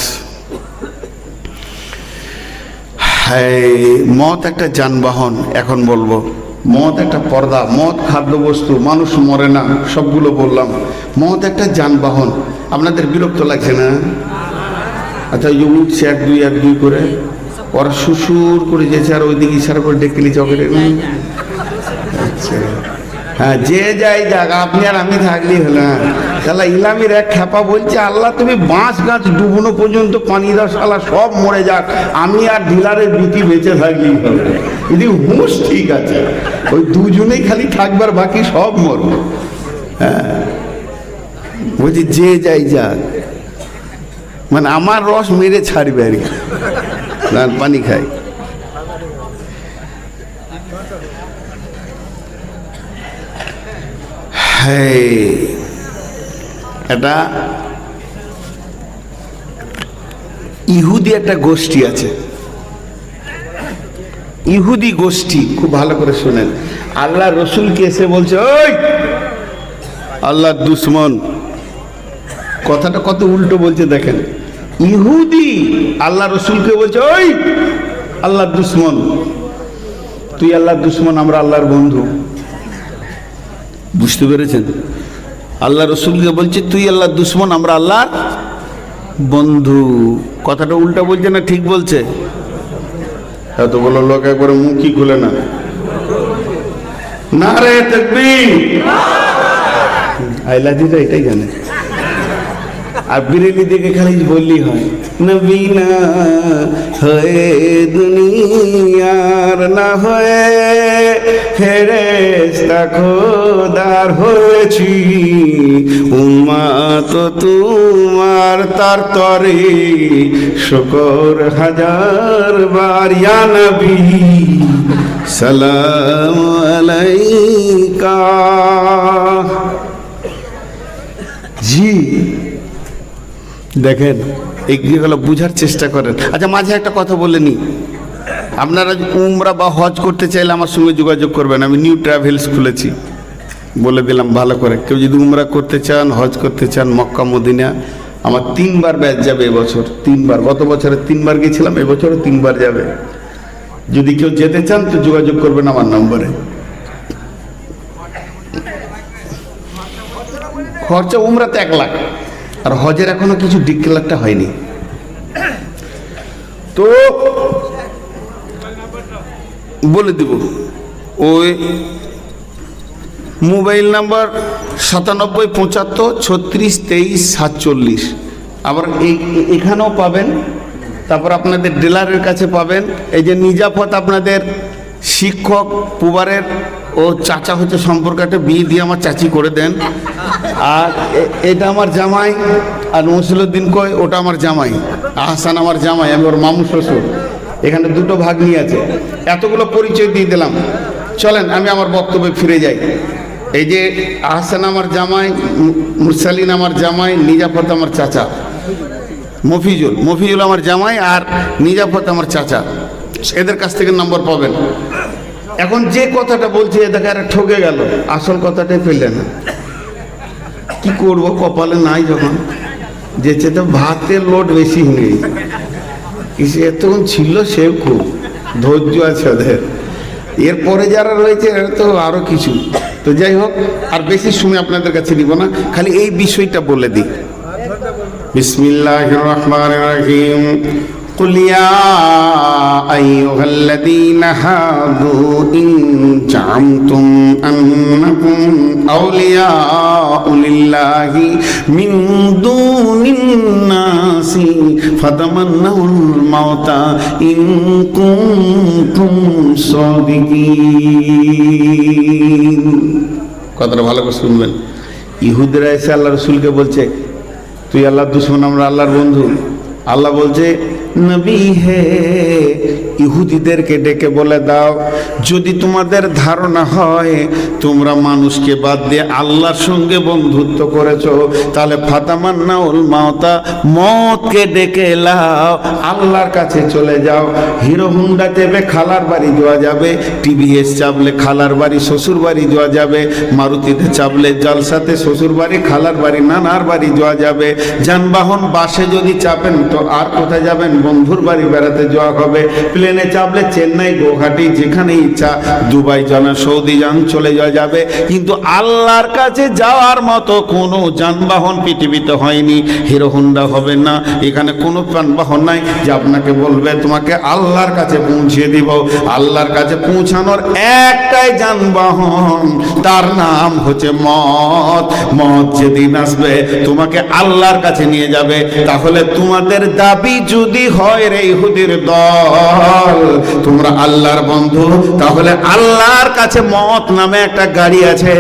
হ্যাঁ, মত একটা যানবাহন। এখন বলবো মদ একটা পর্দা, মদ খাদ্যবস্তু, মানুষ মরে না, সবগুলো বললাম। মদ একটা যানবাহন। আপনাদের বিরক্ত লাগছে না? আচ্ছা, ওই যে উঠছে এক দুই করে, ওরা সুসুর করে যেছে আর ওইদিকে ইশারা করে ডেকেলি চকের। আচ্ছা হ্যাঁ, যে যাই যাক, আপনি আর আমি থাকলেই হলো। শালা ইলামির এক খ্যাপা বলছে, আল্লাহ তুমি বাঁশ গাছ ডুবনো পর্যন্ত পানি দাও, শালা সব মরে যাক, আমি আর ডিলারের বিটি বেঁচে থাকলেই হবে। যদি হুঁশ ঠিক আছে, ওই দুজনেই খালি থাকবার, বাকি সব মরবে। হ্যাঁ বলছি যে যাই যাক, মানে আমার রস মেরে ছাড়বে আর কি, পানি খাই। এটা ইহুদি একটা গোষ্ঠী আছে, ইহুদি গোষ্ঠী, খুব ভালো করে শুনেন। আল্লাহ রসুলকে এসে বলছে, ওই আল্লাহর দুশ্মন। কথাটা কত উল্টো বলছে দেখেন। ইহুদি আল্লাহ রসুলকে বলছে, ওই আল্লাহর দুশ্মন, তুই আল্লাহর দুশ্মন, আমরা আল্লাহর বন্ধু। বুঝতে পেরেছেন? আল্লাহ রসুলকে বলছে তুই আল্লাহর দুশ্মন, আমরা আল্লাহর বন্ধু। কথাটা উল্টা বলছে না ঠিক বলছে? এত বলো লোক একবারে মুখই খুলে না। নারে তাকবীর, আইলাদিরা এটাই জানে। আর বিরেলি দিকে খালি বললি হয়, নবী না হয়ে দুনিয়ার না হয়ে ফেরেশতা খোদার হয়েছি, উম্মত তোমার তার তরে শুকর হাজার বার, ইয়া নবী সালাম আলাইকা। জি দেখেন, এইগুলো বুঝার চেষ্টা করেন। আচ্ছা, মাঝে একটা কথা বলে নি, আপনারা উমরা বা হজ করতে চাইলে আমার সঙ্গে যোগাযোগ করবেন। আমি নিউ ট্রাভেলস খুলেছি, বলে দিলাম ভালো করে। কেউ যদি উমরা করতে চান, হজ করতে চান, মক্কা মদিনা, আমার 3 বার ব্যাচ যাবে এবছর। 3 বার, গত বছরে 3 বার গেছিলাম, এবছরও 3 বার যাবে। যদি কেউ যেতে চান তো যোগাযোগ করবেন আমার নম্বরে। খরচা উমরাতে 1 লাখ, আর হজের এখনো কিছু ডিক্লেয়ারটা হয়নি। তো বলে দিব, ওই মোবাইল নাম্বার 9775362347। আবার এখানেও পাবেন, তারপর আপনাদের ডিলারের কাছে পাবেন। এই যে নিজাফত আপনাদের শিক্ষক পুবারের ও চাচা হচ্ছে সম্পর্কটা, বিয়ে দিয়ে আমার চাচি করে দেন। আর এটা আমার জামাই, আর মসিলুদ্দিন কয় ওটা আমার জামাই, আহসান আমার জামাই, আমি ওর মামু শ্বশুর। এখানে 2টো ভাগ্নি আছে। এতগুলো পরিচয় দিয়ে দিলাম, চলেন আমি আমার বক্তব্যে ফিরে যাই। এই যে আহসান আমার জামাই, মুরসালিন আমার জামাই, নিজাফত আমার চাচা, মফিজুল আমার জামাই, আর নিজাফত আমার চাচা। এদের কাছ থেকে নম্বর পাবেন। এখন যে কথাটা বলছি, এ দেখা ঠকে গেল, আসল কথাটাই পেলে না। কি করবো, কপালে নাই যখন, যেছে তো ভাতের লোড বেশি হয়ে গেছে। এতক্ষণ ছিল, সে খুব ধৈর্য আছে ওদের। এরপরে যারা রয়েছে এরা তো আরো কিছু। তো যাই হোক, আর বেশি সময় আপনাদের কাছে দিব না, খালি এই বিষয়টা বলে দিই। বিসমিল্লাহির রহমানির রহিম। قل يا أيها الذين هادوا إن زعمتم أنكم أولياء لله من دون الناس فتمنوا الموت إن كنتم صادقين। কথাটা ভালো করে শুনবেন। ইহুদিরা এসে আল্লাহ রসুলকে বলছে, তুই আল্লাহর দুশমন, আমরা আল্লাহর বন্ধু। আল্লাহ বলছে, নবী হে, ইহুদিদেরকে ডেকে বলে দাও, যদি তোমাদের ধারণা হয় তোমরা মানুষকে বাদ দিয়ে আল্লাহর সঙ্গে বন্ধুত্ব করেছো, তাহলে ফাতামান্নাউল মাউতা, মতকে ডেকে লাও, আল্লাহর কাছে চলে যাও। হিরো হুন্ডা চেপে খালার বাড়ি যাওয়া যাবে, টিভিএস চাপলে খালার বাড়ি শ্বশুর বাড়ি যাওয়া যাবে, মারুতিতে চাপলে জলসাতে শ্বশুর বাড়ি খালার বাড়ি নানার বাড়ি যাওয়া যাবে। যানবাহন বাসে যদি চাপেন তো আর কোথায় যাবেন? বন্ধুর বাড়ি বেড়াতে যাওয়া হবে। প্লেনে চাপলে চেন্নাই, গুয়াহাটি, যেখানে ইচ্ছা, দুবাই যান, সৌদি যান, চলে যাওয়া যাবে। কিন্তু আল্লাহর কাছে যাওয়ার মতো কোনো যানবাহন পৃথিবীতে হয়নি। হিরো হোন্ডা হবে না, এখানে কোনো যানবাহন নাই যে আপনাকে বলবে তোমাকে আল্লাহর কাছে পৌঁছে দিব। আল্লাহর কাছে পৌঁছানোর একটাই যানবাহন, তার নাম হচ্ছে মত। মত যেদিন আসবে তোমাকে আল্লাহর কাছে নিয়ে যাবে। তাহলে তোমাদের দাবি যদি হয় রে ইহুদির দল, তোমরা আল্লাহর বন্ধু, তাহলে আল্লাহর কাছে মত নামে একটা গাড়ি আছে,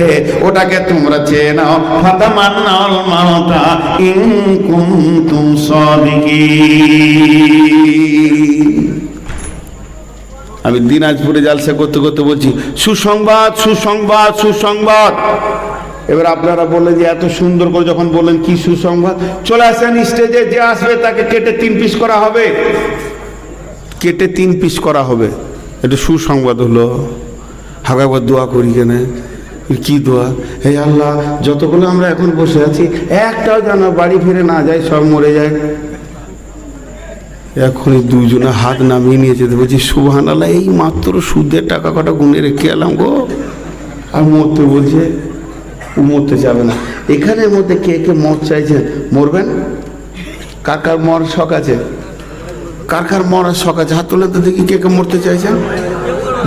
ওটাকে তোমরা চেয়ে নাও। ফাতামান্নাউল মাউতা ইন কুনতুম সাদিকিন। আমি দিনাজপুরে জালসা করতে করতে বলছি, সুসংবাদ সুসংবাদ সুসংবাদ। এবার আপনারা বললেন যে এত সুন্দর করে যখন বললেন কি সুসংবাদ, চলে আসেন স্টেজে, যে আসবে তাকে কেটে 3 পিস করা হবে, কেটে 3 পিস করা হবে। এটা সুসংবাদ হলো। একবার দোয়া করি কেন? কি দোয়া? হে আল্লাহ, যতগুলো আমরা এখন বসে আছি একটাও যেন বাড়ি ফিরে না যায়, সব মরে যায়। এখনই 2 জনে হাত নামিয়ে নিয়ে যেতে বলছি, সুবহানাল্লাহ, এই মাত্র সুদের টাকা কটা গুনে রেখে এলাম গো। আর মরতে বলছে, মরতে যাবে না। এখানের মধ্যে কে কে মর চাইছেন? মরবেন? কার কার মর শখ আছে? কার কার মরার শখ আছে? হাত তুলে তো দেখি কে কে মরতে চাইছেন।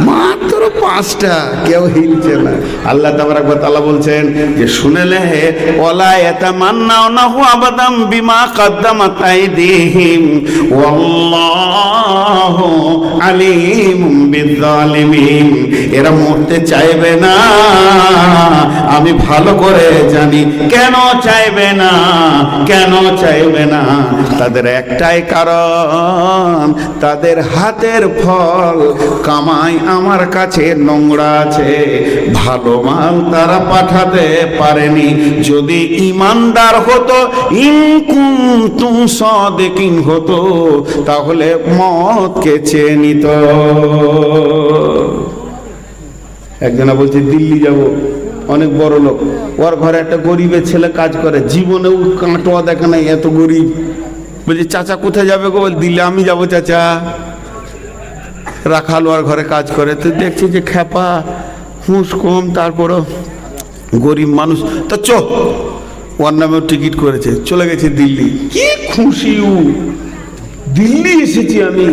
মাত্র 5টা, কেউ হিলছে না। আল্লাহ তাবারাক ওয়া তাআলা বলছেন যে শুনেলে ওয়ালা ইয়াতামান্নাউনাহু আবাদাম বিমা কদ্দামাত আইদিহিম ওয়াল্লাহু আলিমুম বিযালিমিন। এরা মরতে চাইবে না, আমি ভালো করে জানি কেন চাইবে না। কেন চাইবে না? তাদের একটাই কারণ, তাদের হাতের ফল কামাই আমার কাছে নোংরা আছে, ভালো মাল তারা পাঠাতে পারেনি। যদি ইমানদার হতো, ইন কুনতুম সাদিকিন হতো, তাহলে মতকে চেয়ে নিত। একজনা বলছে দিল্লি যাব, অনেক বড় লোক, ওর ঘরে একটা গরিবের ছেলে কাজ করে, জীবনেও কাঁটোয়া দেখে নাই, এত গরিব। বলছে চাচা কোথায় যাবে গো? বল দিল্লি। আমি যাবো চাচা। রাখাল ওর ঘরে কাজ করে, তো দেখছি যে খেপা, হুঁশ কম, তারপরও গরিব মানুষ। তা ওর নামেও টিকিট করেছে, চলে গেছে দিল্লি। কি খুশি ও, দিল্লি এসেছি আমি।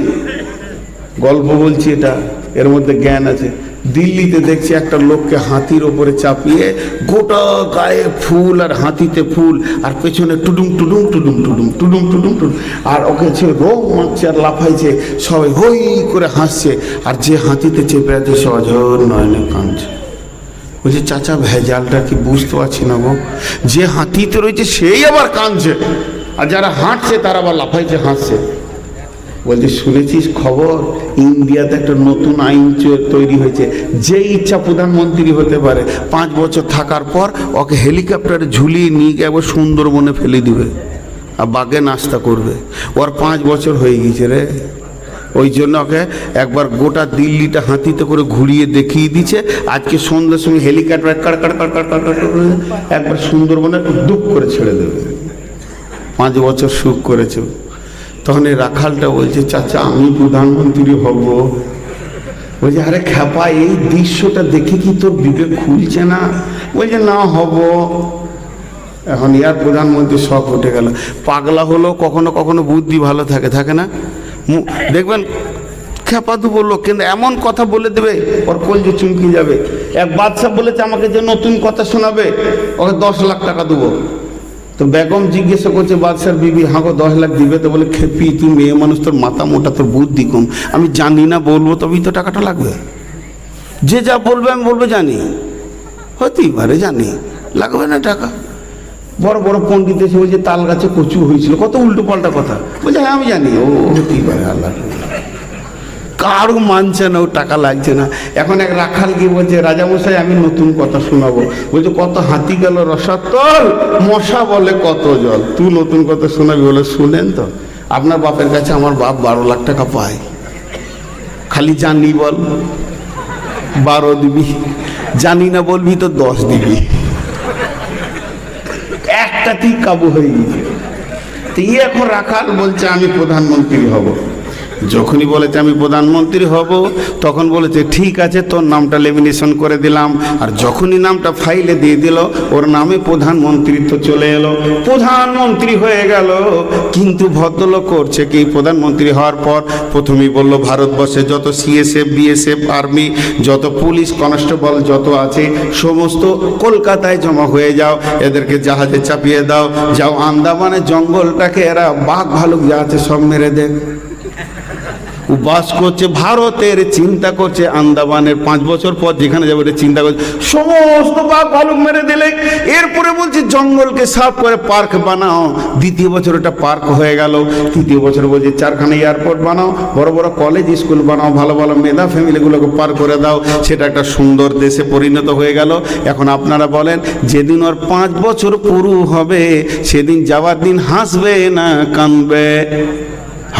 গল্প বলছি, এটা এর মধ্যে জ্ঞান আছে। দিল্লিতে দেখছি একটা লোককে হাতির ওপরে চাপিয়ে, গোটা গায়ে ফুল আর হাতিতে ফুল, আর পেছনে টুডুম টুডুম টুডুম টুডুম টুডুম টুডুম টুডুম, আর ওকে রোগ মারছে আর লাফাইছে, সবাই হই করে হাসছে। আর যে হাতিতে চেপে আছে সজর নয়নে কাঁদছে। বলছে চাচা ভেজালটা কি বুঝতে পারছি না গো, যে হাতিতে রয়েছে সেই আবার কাঁদছে, আর যারা হাঁটছে তারা আবার লাফাইছে হাসছে। বলছি শুনেছিস খবর, ইন্ডিয়াতে একটা নতুন আইন তৈরি হয়েছে, যে ইচ্ছা প্রধানমন্ত্রী হতে পারে। 5 বছর থাকার পর ওকে হেলিকপ্টারে ঝুলিয়ে নিয়ে গিয়ে একবার সুন্দরবনে ফেলে দিবে, আর বাঘে নাস্তা করবে। ওর 5 বছর হয়ে গেছে রে। ওই জন্য ওকে একবার গোটা দিল্লিটা হাতিতে করে ঘুরিয়ে দেখিয়ে দিচ্ছে। আজকে সন্ধ্যার সময় helicopter card card card card card card করে একবার সুন্দরবনে ডুব করে ছেড়ে দেবে। 5 বছর সুখ করেছে। তখন এই রাখালটা বলছে চাচা আমি প্রধানমন্ত্রী হব। বলছে আরে খ্যাপা, এই দৃশ্যটা দেখে কি তোর বিবেক খুলছে না? বলছে না হব। এখন ইয়ার প্রধানমন্ত্রী শখ উঠে গেল। পাগলা হলো কখনো কখনো বুদ্ধি ভালো থাকে, থাকে না? দেখবেন খেপা দেবো লোক, কিন্তু এমন কথা বলে দেবে ওর কলজে চুমকি যাবে। এক বাদশা বলেছে আমাকে যে নতুন কথা শোনাবে ওকে 10 লাখ টাকা দেবো। তো বেগম জিজ্ঞাসা করছে বাদশার বিবি, হাঁ গো 10 লাখ দিবে? তো বলে খেপি তুই মেয়ে মানুষ, তোর মাথা মোটা, তোর বুদ্ধি কম। আমি জানি না বলবো তবেই তো টাকাটা লাগবে। যে যা বলবে আমি বলবো জানি, হতেই পারে জানি, লাগবে না টাকা। বড় বড় পণ্ডিত এসে বলছে তাল গাছে কচু হয়েছিল, কত উল্টো পাল্টা কথা বলছে। হ্যাঁ আমি জানি, ও হতেই পারে, আল্লাহ। কারো মানছে না, ও টাকা লাগছে না। এখন এক রাখাল কি বলছে, রাজামশাই আমি নতুন কথা শোনাবো। বলছে কত হাতি গেল রসাতল, মশা বলে কত জল, তুই নতুন কথা শোনাবি? বলে শুনেন তো, আপনার বাপের কাছে আমার বাপ 12 লাখ টাকা পায়, খালি জানি বল 12 দিবি, জানি না বলবি তো 10 দিবি, একটাতেই কাবু হয়ে গেছে। তো এখন রাখাল বলছে আমি প্রধানমন্ত্রী হব। যখনই বলেছে আমি প্রধানমন্ত্রী হব, তখন বলেছে ঠিক আছে তোর নামটা লেমিনেশন করে দিলাম। আর যখনই নামটা ফাইলে দিয়ে দিল, ওর নামে প্রধানমন্ত্রিত্ব চলে এলো, প্রধানমন্ত্রী হয়ে গেল। কিন্তু ভদ্রলোক করছে কি, প্রধানমন্ত্রী হওয়ার পর প্রথমেই বলল ভারতবর্ষে যত সিএসএফ বিএসএফ আর্মি, যত পুলিশ কনস্টেবল যত আছে সমস্ত কলকাতায় জমা হয়ে যাও, এদেরকে জাহাজে চাপিয়ে দাও, যাও আন্দামানের জঙ্গলটাকে এরা বাঘ ভালুক যা আছে সব মেরে দেয়। বাস করছে ভারতের, চিন্তা করছে আন্দামানের 5 বছর পর যেখানে যাবে চিন্তা করছে সমস্ত বাঘ ভালুক মেরে দিলে। এরপরে বলছে জঙ্গলকে সাফ করে পার্ক বানাও। 2য় বছর এটা পার্ক হয়ে গেল। 3য় বছর বলছে 4খানা এয়ারপোর্ট বানাও, বড় বড় কলেজ স্কুল বানাও, ভালো ভালো মেধা ফ্যামিলিগুলোকে পার করে দাও। সেটা একটা সুন্দর দেশে পরিণত হয়ে গেল। এখন আপনারা বলেন, যেদিন ওর 5 বছর পুরো হবে সেদিন যাওয়ার দিন হাসবে না কাঁদবে?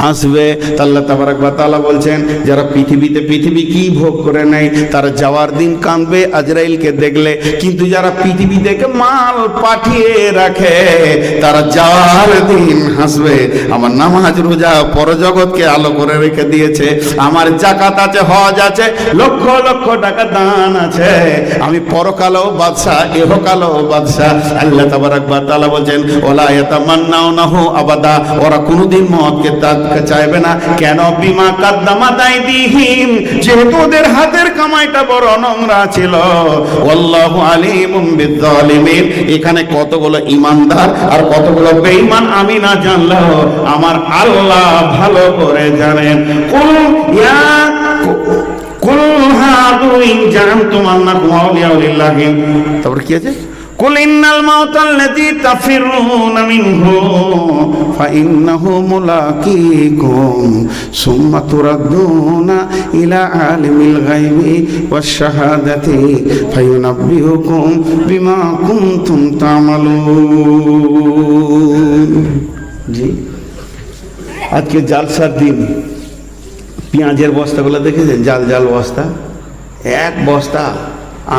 হাসবে। আল্লাহ তাবারাক ওয়া তাআলা বলছেন যারা পৃথিবী কি ভোগ করে নেয় তারা যাওয়ার দিন কাঁদবে আজরাইলকে দেখলে, কিন্তু যারা পৃথিবী থেকে মাল পাঠিয়ে রাখে তারা যাওয়ার দিন হাসবে। আমার নামাজ রোজা পরজগৎকে আলো করে রেখে দিয়েছে, আমার যাকাত আছে, হজ আছে, লক্ষ লক্ষ টাকা দান আছে, আমি পরকালেও বাদশা ইহকালেও বাদশা। আল্লাহ তাবারাক ওয়া তাআলা বলছেন ওয়ালা ইয়াতামান্নাউনাহু আবাদা, ওরা কোনোদিন মওতকে চাইবে না। কেন? বিমা কাদ্দামাত আইদিহিম, যেহেতু ওদের হাতের কামাইটা বড় নোংরা ছিল। আল্লাহু আলিমুম বিজ্জালিমিন, এখানে কতগুলো ইমানদার আর কতগুলো বেঈমান আমি না জানলেও আমার আল্লাহ ভালো করে জানেন। কুল হাদু ইন জানতুম আন্নাকুম আউলিয়াউ লিল্লাহি, তারপর কি আছে? কুল ইন্নাল মাউতাল্লাযী তাফিরুনা মিনহু ফাইন্নাহু মুলাকীকুম সুম্মা তুরাদ্দুনা ইলা আলিমিল গায়বি ওয়াশ শাহাদাতি ফায়ুনাব্বিউকুম বিমা কুনতুম তা'মালুন। জি, আজকে জালসার দিন। পেঁয়াজের বস্তাগুলো দেখেছেন? জাল জাল বস্তা, 1 বস্তা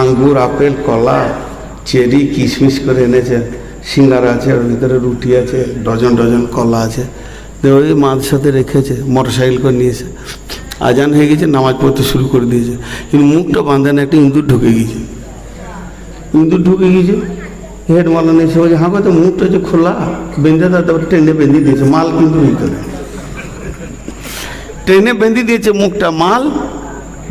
আঙ্গুর, আপেল, কলা, চেরি, কিশমিশ করে এনেছে, সিঙ্গারা আছে, ওর ভিতরে রুটি আছে, ডজন ডজন কলা আছে। ওই মাঝ সাথে রেখেছে, মোটরসাইকেল করে নিয়েছে। আজান হয়ে গেছে, নামাজ পড়তে শুরু করে দিয়েছে, কিন্তু মুখটা বাঁধানো একটা ইঁদুর ঢুকে গিয়েছে। হেড মালানো এসে বলছে হ্যাঁ তো মুখটা যে খোলা, বেঁধে দেওয়া, তারপর ট্রেনে বেঁধে দিয়েছে, মাল কিন্তু ভিতরে, ট্রেনে বেঁধে দিয়েছে মুখটা, মাল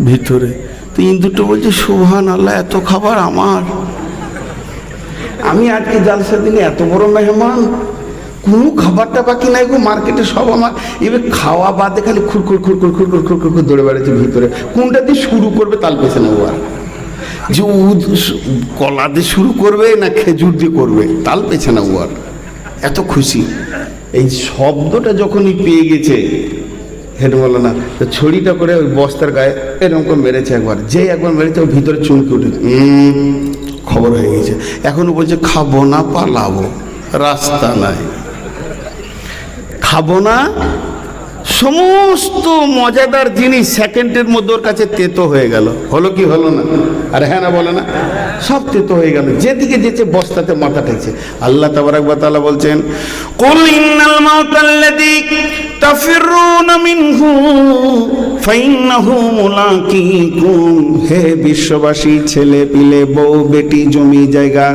ভিতরে। তো ইঁদুরটা বলছে সুবহানাল্লাহ, এত খাবার আমার, আমি আজকে জালসার দিনে এত বড় মেহমান, কোনো খাবারটা বাকি নাই গো, মার্কেটে সব আমার। এবার খাওয়া বাদে খালি খুরখুর খুরখুর খুরখুর খুরখুর করে দৌড়ে বেড়াচ্ছে ভিতরে। কোনটা দিয়ে শুরু করবে তাল পেছে না, আর যে কলা দিয়ে শুরু করবে না খেজুর দিয়ে করবে তাল পেছে না, আর এত খুশি। এই শব্দটা যখনই পেয়ে গেছে হেড বলো না, তো ছড়িটা করে ওই বস্তার গায়ে এরকম করে মেরেছে একবার, যে একবার মেরেছে ওর ভিতরে চমকে উঠেছে, খবর হয়ে গেছে। এখনো বলছে খাবো না, পালাবো, রাস্তা নাই, খাবো না। সমস্ত মজাদার জিনিস সেকেন্ডের মধ্যে ওর কাছে তেতো হয়ে গেল। হলো কি হলো না? আর হ্যাঁ না বলে না, সব তেতো হয়ে গেল, যেদিকে যেতে বস্তাতে মাথা ঠেকছে। আল্লাহ তাবারাক ওয়া তাআলা বলছেন কুল ইন্নাল মাউতাল্লাযী তাফিরুনা মিনহু ফাইন্নাহু মুলাকিকুম। হে বিশ্ববাসী, ছেলে পিলে, বউ বেটি, জমি জায়গা,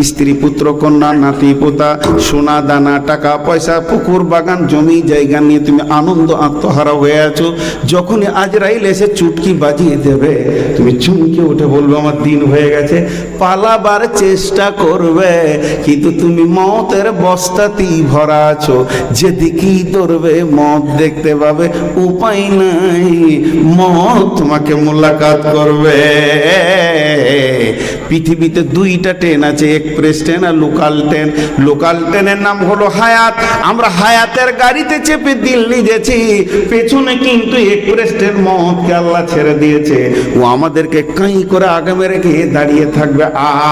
স্ত্রী পুত্র কন্যা নাতি পোতা, সোনা দানা টাকা পয়সা, পুকুর বাগান, জমি জায়গা নিয়ে তুমি আনন্দ আত্মহারা হয়ে আছো। যখনই আজরাইল এসে চুটকি বাজিয়ে দেবে, তুমি চমকে উঠে বলবে আমার দিন হয়ে গেছে। পালাবার চেষ্টা করবে, কিন্তু তুমি মতের বস্তাতেই ভরা আছো। যেদিকেই ধরবে মত দেখতে পাবে, উপায় নাই, মত তোমাকে মোলাকাত করবে। পৃথিবীতে দুইটা ট্রেন আছে, এক্সপ্রেস ট্রেন আর লোকাল ট্রেন। লোকাল ট্রেনের নাম হলো হায়াত। আমরা হায়াতের গাড়িতে চেপে দিল্লি গেছি, পেছনে কিন্তু এক্সপ্রেস ট্রেন মতকে আল্লাহ ছেড়ে দিয়েছে। ও আমাদেরকে কাই করে আগামে রেখে দাঁড়িয়ে থাকবে,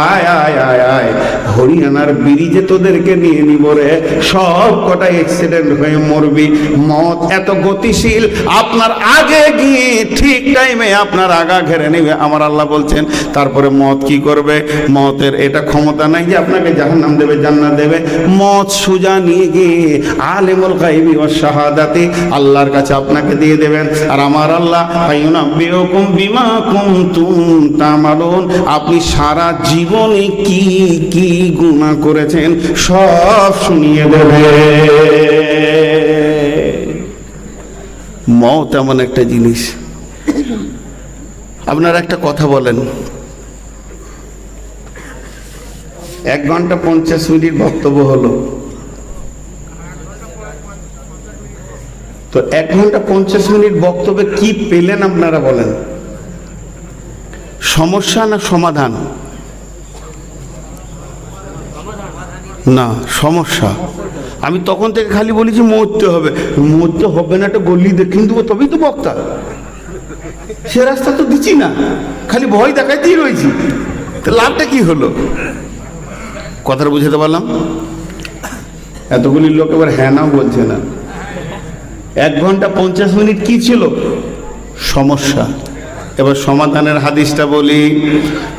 আয় আয় আয় আয়, হরিয়ানার ব্রিজে তোদেরকে নিয়ে নিব রে, সব কটা অ্যাক্সিডেন্ট হয়ে মরবি। মত এত গতিশীল, আপনার আগে গিয়ে ঠিক টাইমে আপনার আগা ঘেরে নেবে। আমার আল্লাহ বলছেন, তারপরে মত কি করবে? মতের এটা ক্ষমতা নাই যে আপনাকে জাহান্নাম দেবে জান্নাত দেবে। মত সুজা নিয়ে গিয়ে আলিমুল গায়বি ওয়াস শাহাদাতি, আল্লাহর কাছে আপনাকে দিয়ে দেবেন। আর আমার আল্লাহ ফায়ুনাব্বিউকুম বিমা কুনতুম তা'মালুন, আপনি সারা জীবনে কি কি গুনাহ করেছেন সব শুনিয়ে দেবে। মত এমন একটা জিনিস। আপনারা একটা কথা বলেন, 1 ঘন্টা 50 মিনিট বক্তব্য হলো, তো 1 ঘন্টা 50 মিনিট বক্তব্যে কি পেলেন আপনারা বলেন? সমস্যা না সমাধান? না, সমস্যা। আমি তখন থেকে খালি বলেছি মরতে হবে, মরতে হবে না, একটা গলি দেখিয়ে দেবো তবেই তো বক্তা। সে রাস্তা তো দিচ্ছি না, খালি ভয় দেখাইতেই রয়েছি। তো লাভটা কি হলো? কথাটা বুঝাতে পারলাম? এতগুলি লোক এবার হ্যাঁ নাও বলছে না। 1 ঘন্টা 50 মিনিট কি ছিল? সমস্যা। এবার সমাধানের হাদিসটা বলি।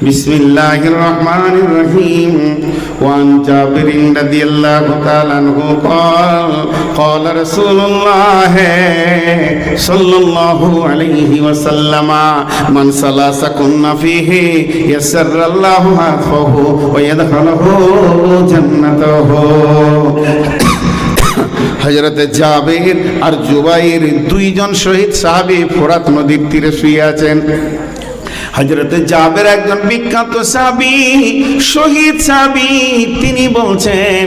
বিসমিল্লাহির রহমানির রহিম। ওয়ান জাবির রাদিয়াল্লাহু তাআলা আনহু ক্বালা রাসূলুল্লাহ সাল্লাল্লাহু আলাইহি ওয়াসাল্লাম মান সালাসা কুন্না ফীহি ইয়াসসারাল্লাহু হাফাহু ওয়া ইয়াদখালুহু জান্নাতাহু। হযরত জাবির আর জুবাইর দুইজন শহীদ সাহাবী ফোরাত নদীর তীরে শুয়ে আছেন। হযরত জাবির একজন বিখ্যাত সাহাবী, শহীদ সাহাবী। তিনি বলছেন,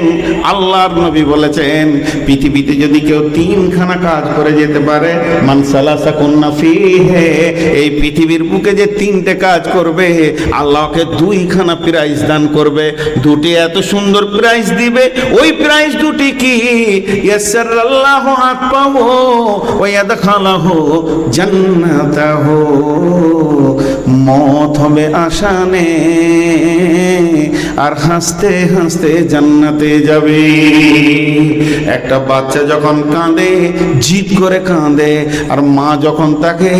আল্লাহর নবী বলেছেন, পৃথিবীতে যদি কেউ 3খানা কাজ করে যেতে পারে, মান সালাসা কুন্না ফীহি, এই পৃথিবীর বুকে যে 3টে কাজ করবে, আল্লাহকে 2খানা প্রাইজ দান করবে। 2টি এত সুন্দর প্রাইজ দিবে। ওই প্রাইজ 2টি কি? ইয়াসসারাল্লাহু হাক্কাহু ওয়া ইয়াদখালুহু জান্নাতাহু। মত হবে আসানে, আর হাসতে হাসতে জান্নাতে যাবে। একটা বাচ্চা যখন কাঁদে, জিদ করে কাঁদে, আর মা যখন তাকে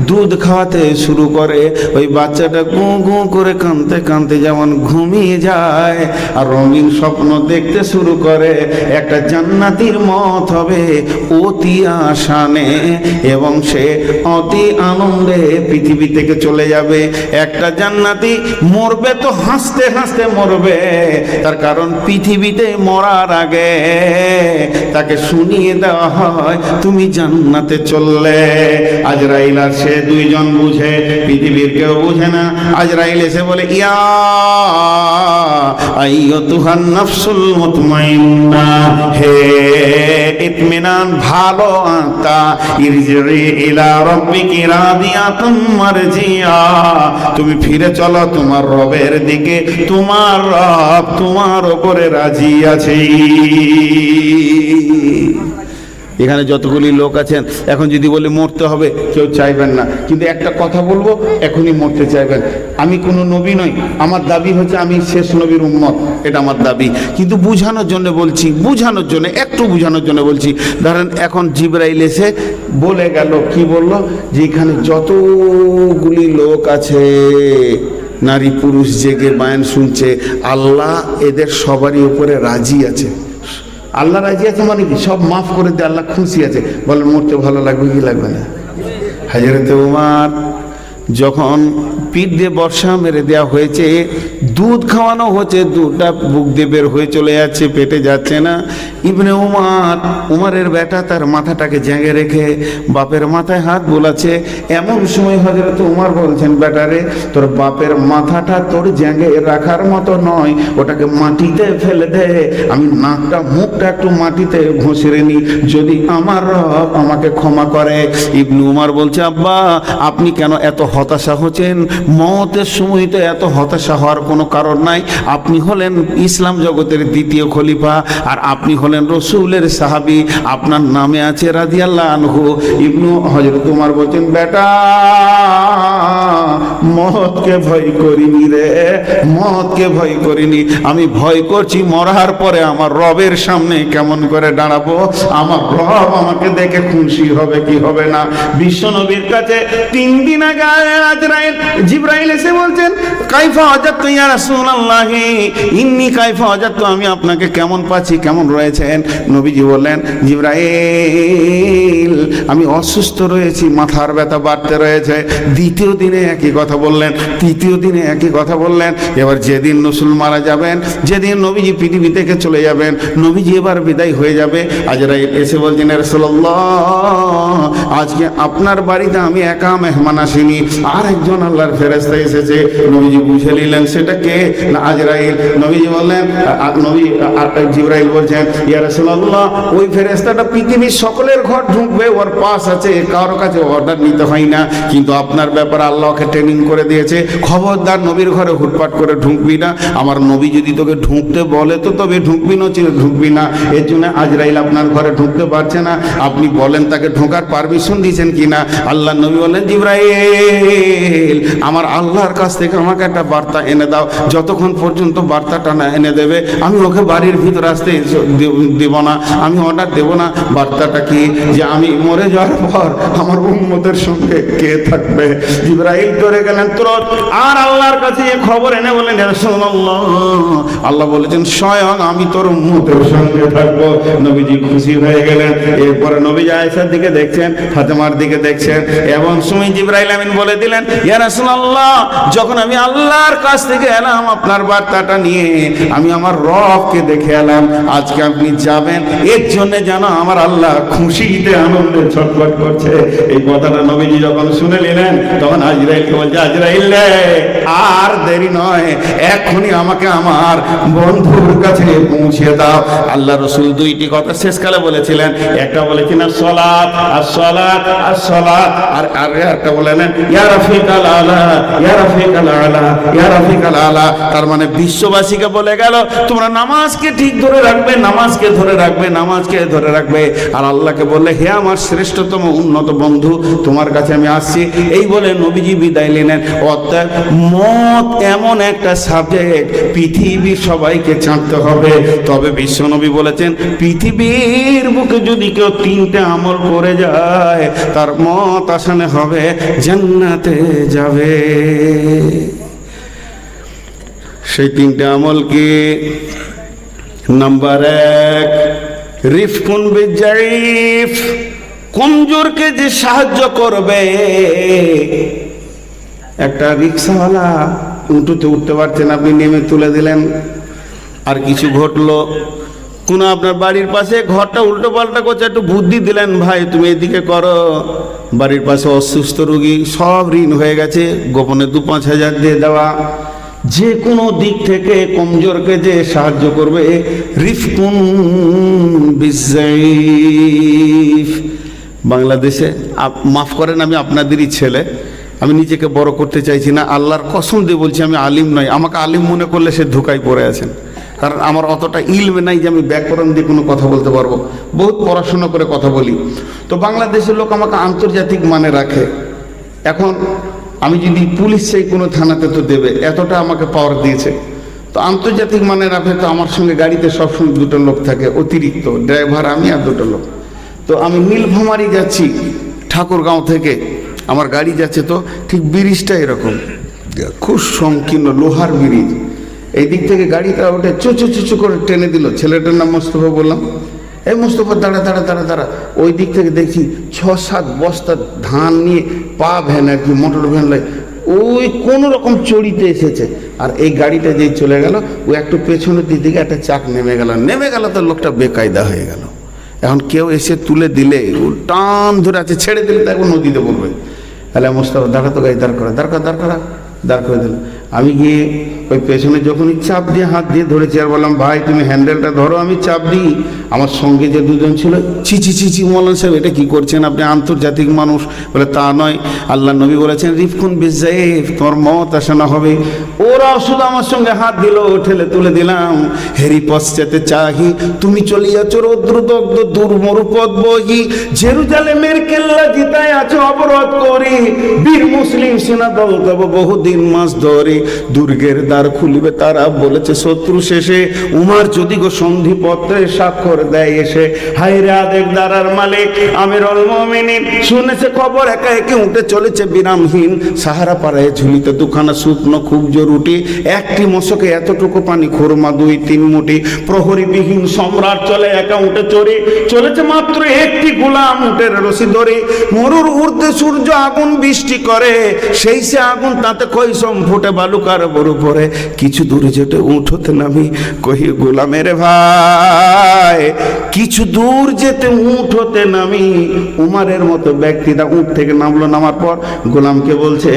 দুধ খাওয়াতে শুরু করে, ওই বাচ্চাটা গু গু করে কাঁদতে কাঁদতে যেমন ঘুমিয়ে যায় আর রঙিন স্বপ্ন দেখতে শুরু করে, একটা জান্নাতীর মত হবে অতি আসানে, এবং সে অতি আনন্দে পৃথিবী থেকে চলে যাবে। একটা জান্নাতি মরবে তো হাসতে হাসতে মরবে, তার কারণ পৃথিবীতে মরার আগে তাকে শুনিয়ে দেওয়া হয় তুমি জান্নাতে চললে। আজরাইল আর সে দুইজন বুঝে, পৃথিবীর কেউ বুঝে না। আজরাইল এসে বলে, ইয়া আইয়তুহান নাফসুল মুতমাইন্না, হে ইতমিনান ভালো আত্মা, ইরজিই ইলা রাব্বিকি রাদিয়াতুম মারজিয়া, তুমি ফিরে চলো তোমার রবের দিকে, তোমার রব তোমার উপরে রাজি আছে। এখানে যতগুলি লোক আছেন, এখন যদি বলি মরতে হবে, কেউ চাইবেন না, কিন্তু একটা কথা বলবো, এখনই মরতে চাইবেন। আমি কোনো নবী নই, আমার দাবি হচ্ছে আমি শেষ নবীর উম্মত, এটা আমার দাবি। কিন্তু বুঝানোর জন্য বলছি, বুঝানোর জন্য, একটু বুঝানোর জন্য বলছি। ধরেন এখন জিবরাইল এসে বলে গেল, কি বলল, যে এখানে যতগুলি লোক আছে, নারী পুরুষ জেগে বায়ান শুনছে, আল্লাহ এদের সবারই উপরে রাজি আছে। আল্লাহ রাজি আছে মানে কি সব মাফ করে দিয়ে আল্লাহ খুশি আছে। বলেন মরতে ভালো লাগবে কি লাগবে না? হযরত উমর যখন পিঠ দিয়ে বর্ষা মেরে দেওয়া হয়েছে, দুধ খাওয়ানো হচ্ছে, দুধটা বুক দিয়ে বের হয়ে চলে যাচ্ছে, পেটে যাচ্ছে না। ইবনে উমরের বেটা তার মাথাটাকে জেঁগে রেখে বাপের মাথায় হাত বোলাচ্ছে। এমন সময় হযরত উমর বলছেন, বেটারে তোর বাপের মাথাটা তোর জেঁগে রাখার মতো নয়, ওটাকে মাটিতে ফেলে দে, আমি নাকটা মুখটা একটু মাটিতে ঘষে নি, যদি আমার রব আমাকে ক্ষমা করে। ইবনে উমর বলছে, আব্বা আপনি কেন এত হতাশা হচ্ছেন? মওতের সময় তো এত হতাশা হওয়ার কোনো কারণ নাই। আপনি হলেন ইসলাম জগতের দ্বিতীয় খলিফা, আর আপনি হলেন রসুলের সাহাবী, আপনার নামে আছে রাদিয়াল্লাহু আনহু। ইবনু হযরত উমর বলছেন, বেটা মওতকে ভয় করিনি রে, মওতকে ভয় করিনি, আমি ভয় করছি মরার পরে আমার রবের সামনে কেমন করে দাঁড়াবো, আমার রব আমাকে দেখে খুশি হবে কি হবে না। বিশ্বনবীর কাছে 3 দিন আগে জিবরাইল এসে বলছেন, কাইফা ওয়াজাদতু ইয়া রাসূলুল্লাহ, ইন্নী কাইফা ওয়াজাদতু, আমি আপনাকে কেমন পাচ্ছি, কেমন রয়েছেন? নবীজি বললেন, জিবরাইল আমি অসুস্থ রয়েছি, মাথার ব্যথা বাড়তে রয়েছে। দ্বিতীয় দিনে একই কথা বললেন, তৃতীয় দিনে একই কথা বললেন। এবার যেদিন রাসূল মারা যাবেন, যেদিন নবীজি পৃথিবী থেকে চলে যাবেন, নবীজি এবার বিদায় হয়ে যাবে, আজরাইল এসে বলছেন, ইয়া রাসূলুল্লাহ আজকে আপনার বাড়িতে আমি একা মেহমান আসিনি, আর একজন আল্লাহর ফেরেশতা এসেছে। নবীজি বুঝে নিলেন সেটা কে, না আজরাইল। নবীজি বললেন, জিবরাইল বলছেন, ইয়া রাসূলুল্লাহ ওই ফেরেশতাটা পৃথিবীর সকলের ঘর ঢুকবে, ওর পাস আছে, কারো কাছে অর্ডার নিতে হয় না, কিন্তু আপনার ব্যাপারে আল্লাহকে ট্রেনিং করে দিয়েছে, খবরদার নবীর ঘরে হুটপাট করে ঢুকবি না, আমার নবী যদি তোকে ঢুকতে বলে তো তবে ঢুকবি, নচিলে ঢুকবি না। এর জন্য আজরাইল আপনার ঘরে ঢুকতে পারছে না, আপনি বলেন তাকে ঢোকার পারমিশন দিয়েছেন কিনা। আল্লাহ নবী বলেন, জিবরাইল আমার আল্লাহর কাছ থেকে আমাকে একটা বার্তা এনে দাও, যতক্ষণ পর্যন্ত বার্তাটা না এনে দেবে আমি ওকে বাড়ির ভিতর আসতে দেব না, আমি অর্ডার দেব না। বার্তাটা কি, যে আমি মরে যাওয়ার পর আমার উম্মতের সঙ্গে কে থাকবে। জিবরাইল ধরে গেলেন তুরত, আর আল্লাহর কাছে খবর এনে বলেন, ইয়া রাসূলুল্লাহ আল্লাহ বলেছেন স্বয়ং আমি তোর উম্মতের সঙ্গে থাকবো। নবীজি খুশি হয়ে গেলেন। এরপরে নবীজি আয়েশার দিকে দেখছেন, ফাতেমার দিকে দেখছেন, এমন সময় জিবরাইল আমিন বলে দিলেন, ইয়া রাসূলুল্লাহ যখন আমি আল্লাহর কাছ থেকে এলাম আপনার বার্তাটা নিয়ে, আমি আমার রবকে দেখে এলাম, আজকে আপনি যাবেন, এর জন্য যেন আমার আল্লাহ খুশিতে আনন্দে ছটফট করছে। এই কথাটা নবীজি যখন শুনে নিলেন, তখন আজরাইলকে বলছে, আজরাইল আর দেরি নয়, এখনই আমাকে আমার বন্ধুর কাছে পৌঁছে দাও। আল্লাহ রাসূল 2টি কথা শেষকালে বলেছিলেন, একটা বলেছিলেন সালাত আর সালাত আর সালাত, আর একটা বলেন ইয়া রাফিকাল আলা, ইয়া রাফিকাল আলা, ইয়া রাফিকাল আলা। তার মানে বিশ্ববাসীকে বলে গেল তোমরা নামাজকে ঠিক ধরে রাখবে, নামাজকে ধরে রাখবে, নামাজকে ধরে রাখবে। আর আল্লাহকে বললে, হে আমার শ্রেষ্ঠতম উন্নত বন্ধু, তোমার কাছে আমি আসছি। এই বলে নবীজি বিদায় নিলেন। অর্থাৎ মত এমন একটা সাবজেক্ট, পৃথিবীর সবাইকে জানতে হবে। তবে বিশ্বনবী বলেছেন, পৃথিবীর বুকে যদি কেউ 3টে আমল করে যায়, তার মত আসানে হবে জান্নাতে যাবে। সেই 3টে আমল কি? নাম্বার 1 রিফকুন বিজাইফ, কমজোরকে যে সাহায্য করবে। একটা রিক্সাওয়ালা উঁটুতে উঠতে পারছেন, আপনি নেমে তুলে দিলেন, আর কিছু ঘটলো, কোন আপনার বাড়ির পাশে ঘরটা উল্টো পাল্টা করছে, একটু বুদ্ধি দিলেন, ভাই তুমি এদিকে করো। বাড়ির পাশে অসুস্থ রোগী, সব ঋণ হয়ে গেছে, গোপনে 2-5 হাজার দিয়ে দেওয়া। যে কোনো দিক থেকে কমজোরকে যে সাহায্য করবে, রিফকুন বিজাইফ। বাংলাদেশে মাফ করেন, আমি আপনাদেরই ছেলে, আমি নিজেকে বড় করতে চাইছি না, আল্লাহর কসম দিয়ে বলছি আমি আলিম নই। আমাকে আলিম মনে করলে সে ধোঁকায় পড়ে আছেন, কারণ আমার অতটা ইলমে নাই যে আমি ব্যাকরণ দিয়ে কোনো কথা বলতে পারবো। বহুত পড়াশোনা করে কথা বলি। তো বাংলাদেশের লোক আমাকে আন্তর্জাতিক মানে রাখে। এখন আমি যদি পুলিশ চাই কোনো থানাতে তো দেবে, এতটা আমাকে পাওয়ার দিয়েছে। তো আন্তর্জাতিক মানে রাখে, তো আমার সঙ্গে গাড়িতে সবসময় 2টো লোক থাকে অতিরিক্ত, ড্রাইভার আমি আর 2টো লোক। তো আমি নীলফামারী যাচ্ছি ঠাকুরগাঁও থেকে, আমার গাড়ি যাচ্ছে, তো ঠিক ব্রিজটা এরকম খুব সংকীর্ণ লোহার ব্রিজ, এই দিক থেকে গাড়িটা ওঠে চুচু করে টেনে দিল। ছেলেটার নাম মোস্তফা, বললাম এই মোস্তফা দাঁড়া দাঁড়া দাঁড়া দাঁড়া। ওই দিক থেকে দেখছি 6-7 বস্তা ধান নিয়ে পা ভ্যান আর কি, মোটর ভ্যান লাই, ওই কোনো রকম চড়িতে এসেছে। আর এই গাড়িটা যেই চলে গেল, ও একটু পেছনের দিক থেকে একটা চাক নেমে গেল তো লোকটা বেকায়দা হয়ে গেল। এখন কেউ এসে তুলে দিলে ও টান ধরে আছে, ছেড়ে দিলে তো এখন নদীতে পড়বে। তাহলে মোস্তফা দাঁড়া তো, গাড়ি দাঁড় করে দিল। আমি গিয়ে ওই পেছনে যখনই চাপ দিয়ে হাত দিয়ে ধরেছি আর বললাম ভাই তুমি হ্যান্ডেলটা ধরো, আমি চাপ দিই। আমার সঙ্গে যে দুজন ছিল, ছি মৌলানা সাহেব এটা কি করছেন, আপনি আন্তর্জাতিক মানুষ। বলে তা নয়, আল্লাহ নবী বলেছেন রিফকুন বিজাইফ, তোমার মত আসানো হবে। ওরাও শুধু আমার সঙ্গে হাত দিল, ঠেলে তুলে দিলাম। হেরি পশ্চাতে চাহি তুমি চলিয়াছ রৌদ্রদগ্ধ দুর্মরু পথ বহি, জেরুজালেমের কেল্লা জিতায় আছো অবরোধ করি, বীর মুসলিম সেনা দল তব বহুদিন মাস ধরে, দুর্গের দ্বার খুলিবে তারা বলেছে শত্রু শেষে, উমার যদি গো সন্ধি পত্রে স্বাক্ষর দেয় এসে। হায়রে আদেক দারার মালিক আমিরুল মুমিনিন, শুনেছে খবর একা একে উঠে চলেছে বিরামহীন, সাহারা পাড়ায় ঝুলিতে দুখানা শুকনো খুব জরুটি, একটি মশকে এতটুকু পানি খোরমা 2-3 মুঠি, প্রহরীবিহীন সম্রাট চলে একা উঠে চড়ে, চলেছে মাত্র একটি গোলাম উটের রশি ধরে, মরুর ঊর্ধ্বে সূর্য আগুন বৃষ্টি করে, সেই সে আগুন তাতে কৈসম ফুটে বালুকার বড় পরে, কিছু দূরে যেতে উঠ হতে নামি, কহি গোলামের ভাই কিছু দূর যেতে উঠ হতে নামি। উমারের মতো ব্যক্তিটা উঠ থেকে নামলো, নামার পর গোলামকে বলছে,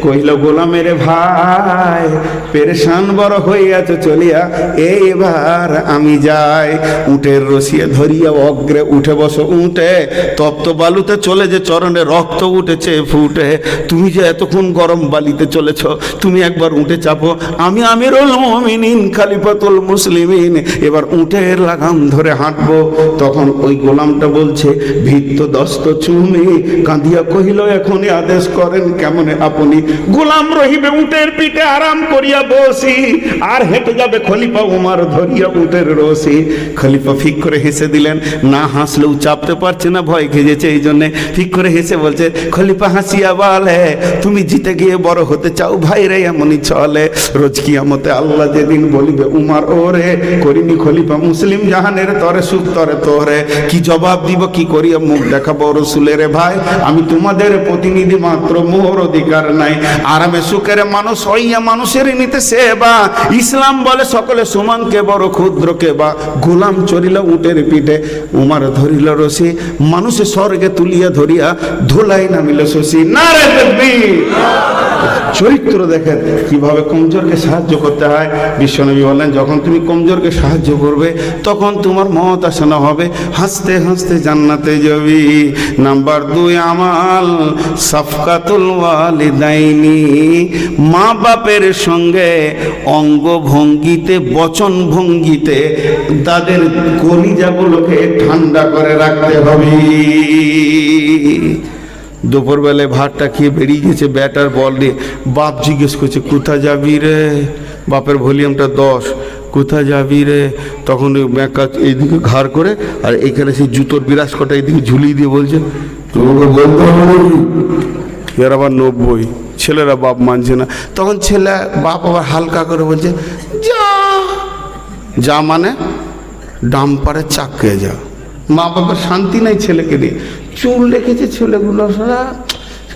কহিল গোলামের ভাই পেরেশান বড় হইয়াছে চলিয়া, এইবার আমি যাই। উটের রসিয়ে ধরিয়া অগ্রে উঠে বসো উঠে, তপ্ত বালুতে চলে যে চরণে রক্ত উঠেছে ফুটে, তুমি যে এতক্ষণ গরম বালিতে চলেছ, তুমি একবার উঠে চাপো, আমি আমিরুল মুমিনিন খলিফাতুল মুসলিমিন এবার উটের লাগাম ধরে হাঁটবো। তখন ওই গোলামটা বলছে ভিত্ত দস্ত চুমি কাঁদিয়া কহিল, এখনই আদেশ করেন কেমনে আপনি। গোলাম রহিবে উটের পিঠে আরাম করিয়া বসি, আর হেঁটে যাবে খলিফা উমার ধরিয়া উটের রশি। খলিফা ফিক করে হেসে দিলেন, না হাসলেও চাপতে পারছে না, ভয় খেয়েছে, এই জন্যে ফিক করে হেসে বলছে, খলিফা হাসিয়া বলে তুমি জিতে গিয়ে বড় হতে চাও ভাই রে, এমনই চলে। রোজ কিয়ামতে আল্লাহ যেদিন বলিবে উমার ওরে, করিনি খলিফা মুসলিম জাহানের তরে সুখ তরে তোরে, কি জবাব দিব কি করিয়া মুখ দেখাবো রসুলের ভাই, আমি তোমাদের প্রতিনিধি মাত্র, মোর অধিকার নাই। আরামে সুখের মানুষ হইয়া মানুষের নিতে সেবা, ইসলাম বলে সকলে সমান কে বড় ক্ষুদ্র কে বা। গোলাম চড়িল উটের পিঠে, উমার ধরিল রশি, মানুষে স্বর্গে তুলিয়া ধরিয়া ধুলাই নামিল শশী। নারে তাকবীর। চরিত্র দেখেন কিভাবে কমজোরকে সাহায্য করতে হয়। বিশ্বনবী বলেন যখন তুমি কমজোরকে সাহায্য করবে তখন তোমার মত আসানো হবে, হাসতে হাসতে জান্নাতে যাবি। নাম্বার 2 আমাল সাফকাতুল ওয়ালিদাইনি, মা বাপের সঙ্গে অঙ্গ ভঙ্গিতে বচন ভঙ্গিতে তাদের কলিজাগুলোকে ঠান্ডা করে রাখতে হবে। দুপুরবেলায় ভাতটা খেয়ে বেরিয়ে গেছে ব্যাটার বল দিয়ে, বাপ জিজ্ঞেস করছে কোথায় যাবি রে, বাপের ভলিউমটা 10, কোথায় যাবি রে, তখন ওই ব্যাকা এইদিকে ঘাড় করে আর এইখানে সেই জুতোর বিরাজ কটা এইদিকে ঝুলিয়ে দিয়ে বলছে তোমাকে বলতে হবে, এর আবার 90। ছেলেরা বাপ মানছে না, তখন ছেলে বাপ আবার হালকা করে বলছে যা যা মানে ডাম্পারে চাকিয়ে যা। মা বাবার শান্তি নাই ছেলেকে নিয়ে, চুল রেখেছে ছেলেগুলো সারা,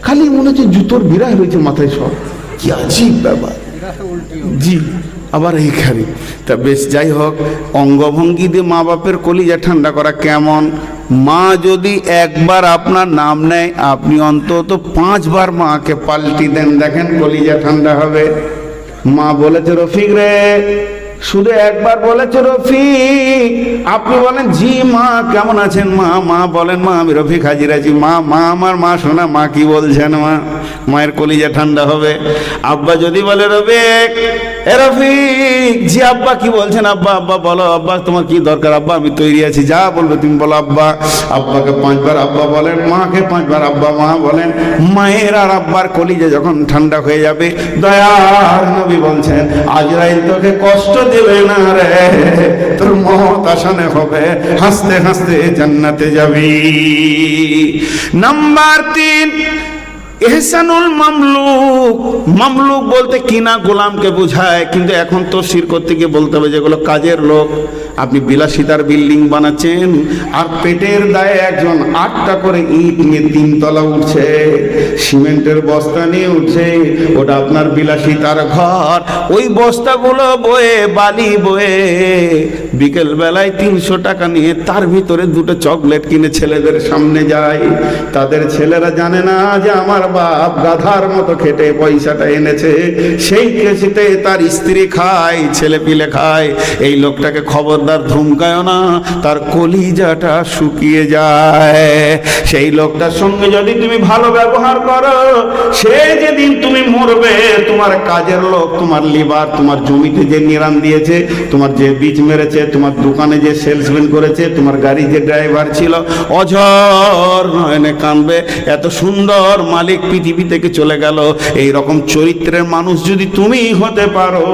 খালি মনে হচ্ছে জুতোর বিরাজ রয়েছে মাথায়, সব কি আজীব ব্যাপার। জি আবার এইখানে তা বেশ, যাই হোক, অঙ্গভঙ্গি দিয়ে মা বাপের কলিজা ঠান্ডা করা কেমন। মা যদি একবার আপনার নাম নেয়, আপনি অন্তত 5 বার মাকে পাল্টি দেন, দেখেন কলিজা ঠান্ডা হবে। মা বলেছে রফিক রে, শুধু একবার বলেছে রফিক, আপনি বলেন জি মা কেমন আছেন মা, মা বলেন মা আমি রফিক হাজির আছি। মা মা আমার মা শোনা, মা কি বলছেন, মা মায়ের কলিজা ঠান্ডা হবে। আব্বা যদি বলে রফিক এ রফিক, জি আব্বা কি বলছেন, আব্বা আব্বা বলো, আব্বা তোমার কি দরকার, আব্বা আমি তৈরি আছি, যা বলবে তুমি বলো আব্বা। আব্বাকে 5 বার আব্বা বলেন, মাকে 5 বার আব্বা মা বলেন। মায়ের আর আব্বার কলিজা যখন ঠান্ডা হয়ে যাবে, দয়ার নবী বলছেন আজরাইল তোকে কষ্ট দেবে না রে, তোর মত আসানে হবে, হাসতে হাসতে জান্নাতে যাবি। নাম্বার 3 এহসানুল মামলুক, মামলুক বলতে কিনা গোলামকে বোঝায়, কিন্তু এখন তো শির করতে গিয়ে বলতে হবে যেগুলো কাজের লোক। আপনি বিলাসিতার বিল্ডিং বানাচ্ছেন আর পেটের দায়ে একজন 8টা করে ইট নিয়ে 3 তলা উঠছে, সিমেন্টের বস্তা নিয়ে উঠছে, ওটা আপনার বিলাসিতার ঘর। ওই বস্তাগুলো বয়ে বালি বয়ে বিকেল বেলায় 300 টাকা নিয়ে তার ভিতরে 2টো চকলেট কিনে ছেলেদের সামনে যায়। তাদের ছেলেরা জানে না যে আমার বাপ গাধার মতো খেটে পয়সাটা এনেছে, সেই কেসিতে তার স্ত্রী খায়, ছেলে পিলে খায়। এই লোকটাকে খবরদার ধমকায় না, তার কলিজাটা শুকিয়ে যায়। সেই লোকটার সঙ্গে যদি তুমি ভালো ব্যবহার করো, সে যেদিন তুমি মরবে, তোমার কাজের লোক, তোমার লিভার, তোমার জমিতে যে নিরান দিয়েছে, তোমার যে বীজ মেরেছে, তোমার দোকানে যে সেলসম্যান করেছে, তোমার গাড়ি যে ড্রাইভার ছিল, অঝর নয়নে কাঁদবে, এত সুন্দর মালিক পৃথিবী থেকে চলে গেল। এই রকম চরিত্রের মানুষ যদি তুমি হতে পারো,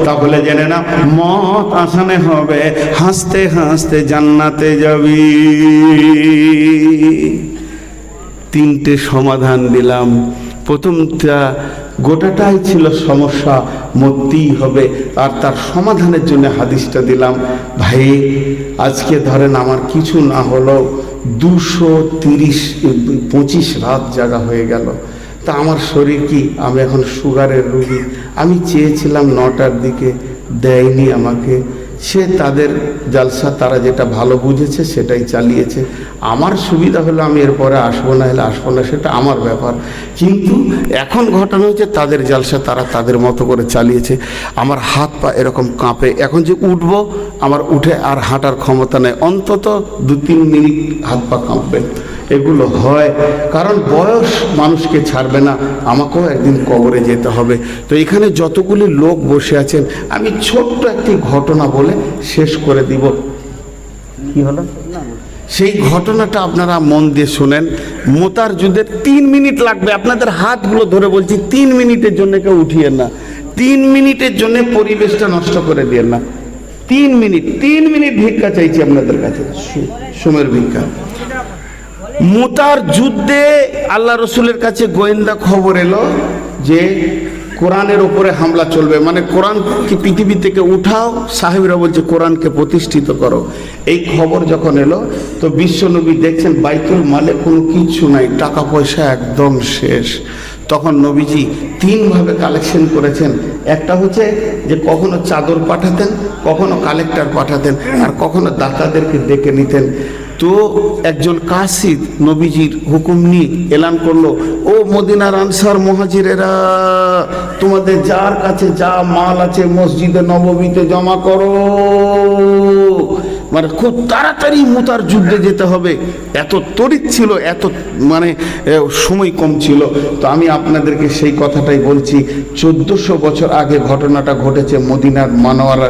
তাহলে জেনে না মত আসানে হবে, হাসতে হাসতে জান্নাতে যাবি। 3টে সমাধান দিলাম। প্রথমটা গোটাটাই ছিল সমস্যা, মরতেই হবে, আর তার সমাধানের জন্য হাদিসটা দিলাম। ভাই আজকে ধরেন আমার কিছু না হলো 225 রাত জাগা হয়ে গেল, তা আমার শরীর কি, আমি এখন সুগারের রোগী। আমি চেয়েছিলাম 9টার দিকে, দেয়নি আমাকে। সে তাদের জালসা, তারা যেটা ভালো বুঝেছে সেটাই চালিয়েছে। আমার সুবিধা হলো আমি এরপরে আসবো না, হলে আসবো না, সেটা আমার ব্যাপার। কিন্তু এখন ঘটনা হচ্ছে তাদের জালসা তারা তাদের মতো করে চালিয়েছে। আমার হাত পা এরকম কাঁপে। এখন যে উঠবো, আমার উঠে আর হাঁটার ক্ষমতা নেই, অন্তত 2-3 মিনিট হাত পা কাঁপবে। এগুলো হয় কারণ বয়স মানুষকে ছাড়বে না, আমাকেও একদিন কবরে যেতে হবে। তো এখানে যতগুলি লোক বসে আছেন, আমি ছোট্ট একটি ঘটনা বলে শেষ করে দিব। কি হলো? সেই ঘটনাটা আপনারা মন দিয়ে শোনেন। মোতার যুদ্ধের 3 মিনিট লাগবে, আপনাদের হাতগুলো ধরে বলছি, 3 মিনিটের জন্য কেউ উঠিয়েন না, 3 মিনিটের জন্য পরিবেশটা নষ্ট করে দিয়েন না। 3 মিনিট ভিক্ষা চাইছি আপনাদের কাছে, সময়ের ভিক্ষা। মুতার যুদ্ধে আল্লাহ রসুলের কাছে গোয়েন্দা খবর এলো যে কোরআনের উপরে হামলা চলবে, মানে কোরআনকে পৃথিবী থেকে উঠাও। সাহেবরা বলছে কোরআনকে প্রতিষ্ঠিত করো। এই খবর যখন এলো, তো বিশ্বনবী দেখছেন বাইতুল মালে কোনো কিছু নাই, টাকা পয়সা একদম শেষ। তখন নবীজি 3 ভাবে কালেকশন করেছেন। একটা হচ্ছে যে কখনো চাদর পাঠাতেন, কখনো কালেক্টর পাঠাতেন, আর কখনো দাতাদেরকে ডেকে নিতেন। তো একজন কাসিদ নবীজির হুকুম নিয়ে এলান করলো, ও মদিনার আনসার মুহাজিরেরা, তোমাদের যার কাছে যা মাল আছে মসজিদে নববীতে জমা করো। মানে খুব তাড়াতাড়ি মুতার যুদ্ধে যেতে হবে, এত তড়িৎ ছিল, এত মানে সময় কম ছিল। তো আমি আপনাদেরকে সেই কথাটাই বলছি। 1400 বছর আগে ঘটনাটা ঘটেছে মদিনার মানোয়ারা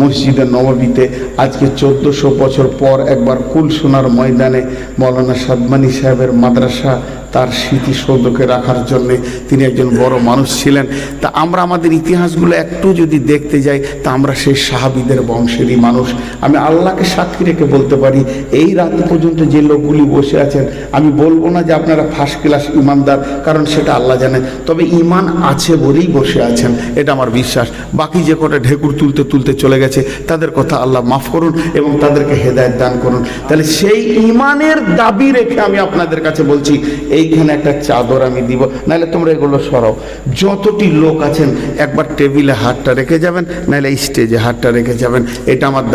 মসজিদে নববীতে। আজকে 1400 বছর পর একবার কুলসোনার ময়দানে মৌলানা সাদমানি সাহেবের মাদ্রাসা তার স্মৃতিসৌধকে রাখার জন্যে, তিনি একজন বড় মানুষ ছিলেন। তা আমরা আমাদের ইতিহাসগুলো একটু যদি দেখতে যাই, তা আমরা সেই সাহাবীদের বংশেরই মানুষ। আমি আল্লাহকে সাক্ষী রেখে বলতে পারি, এই রাত পর্যন্ত যে লোকগুলি বসে আছেন, আমি বলবো না যে আপনারা ফার্স্ট ক্লাস ইমানদার, কারণ সেটা আল্লাহ জানেন, তবে ইমান আছে বলেই বসে আছেন, এটা আমার বিশ্বাস। বাকি যে কটা ঢেকুর তুলতে তুলতে চলে গেছে, তাদের কথা আল্লাহ মাফ করুন এবং তাদেরকে হেদায়েত দান করুন। তাহলে সেই ইমানের দাবি রেখে আমি আপনাদের কাছে বলছি, এইখানে একটা চাদর আমি দিব, নাহলে তোমরা এগুলো সরাও। যতটি লোক আছেন একবার টেবিলে হাতটা রেখে যাবেন, নাহলে স্টেজে হাতটা রেখে যাবেন, এটা আমার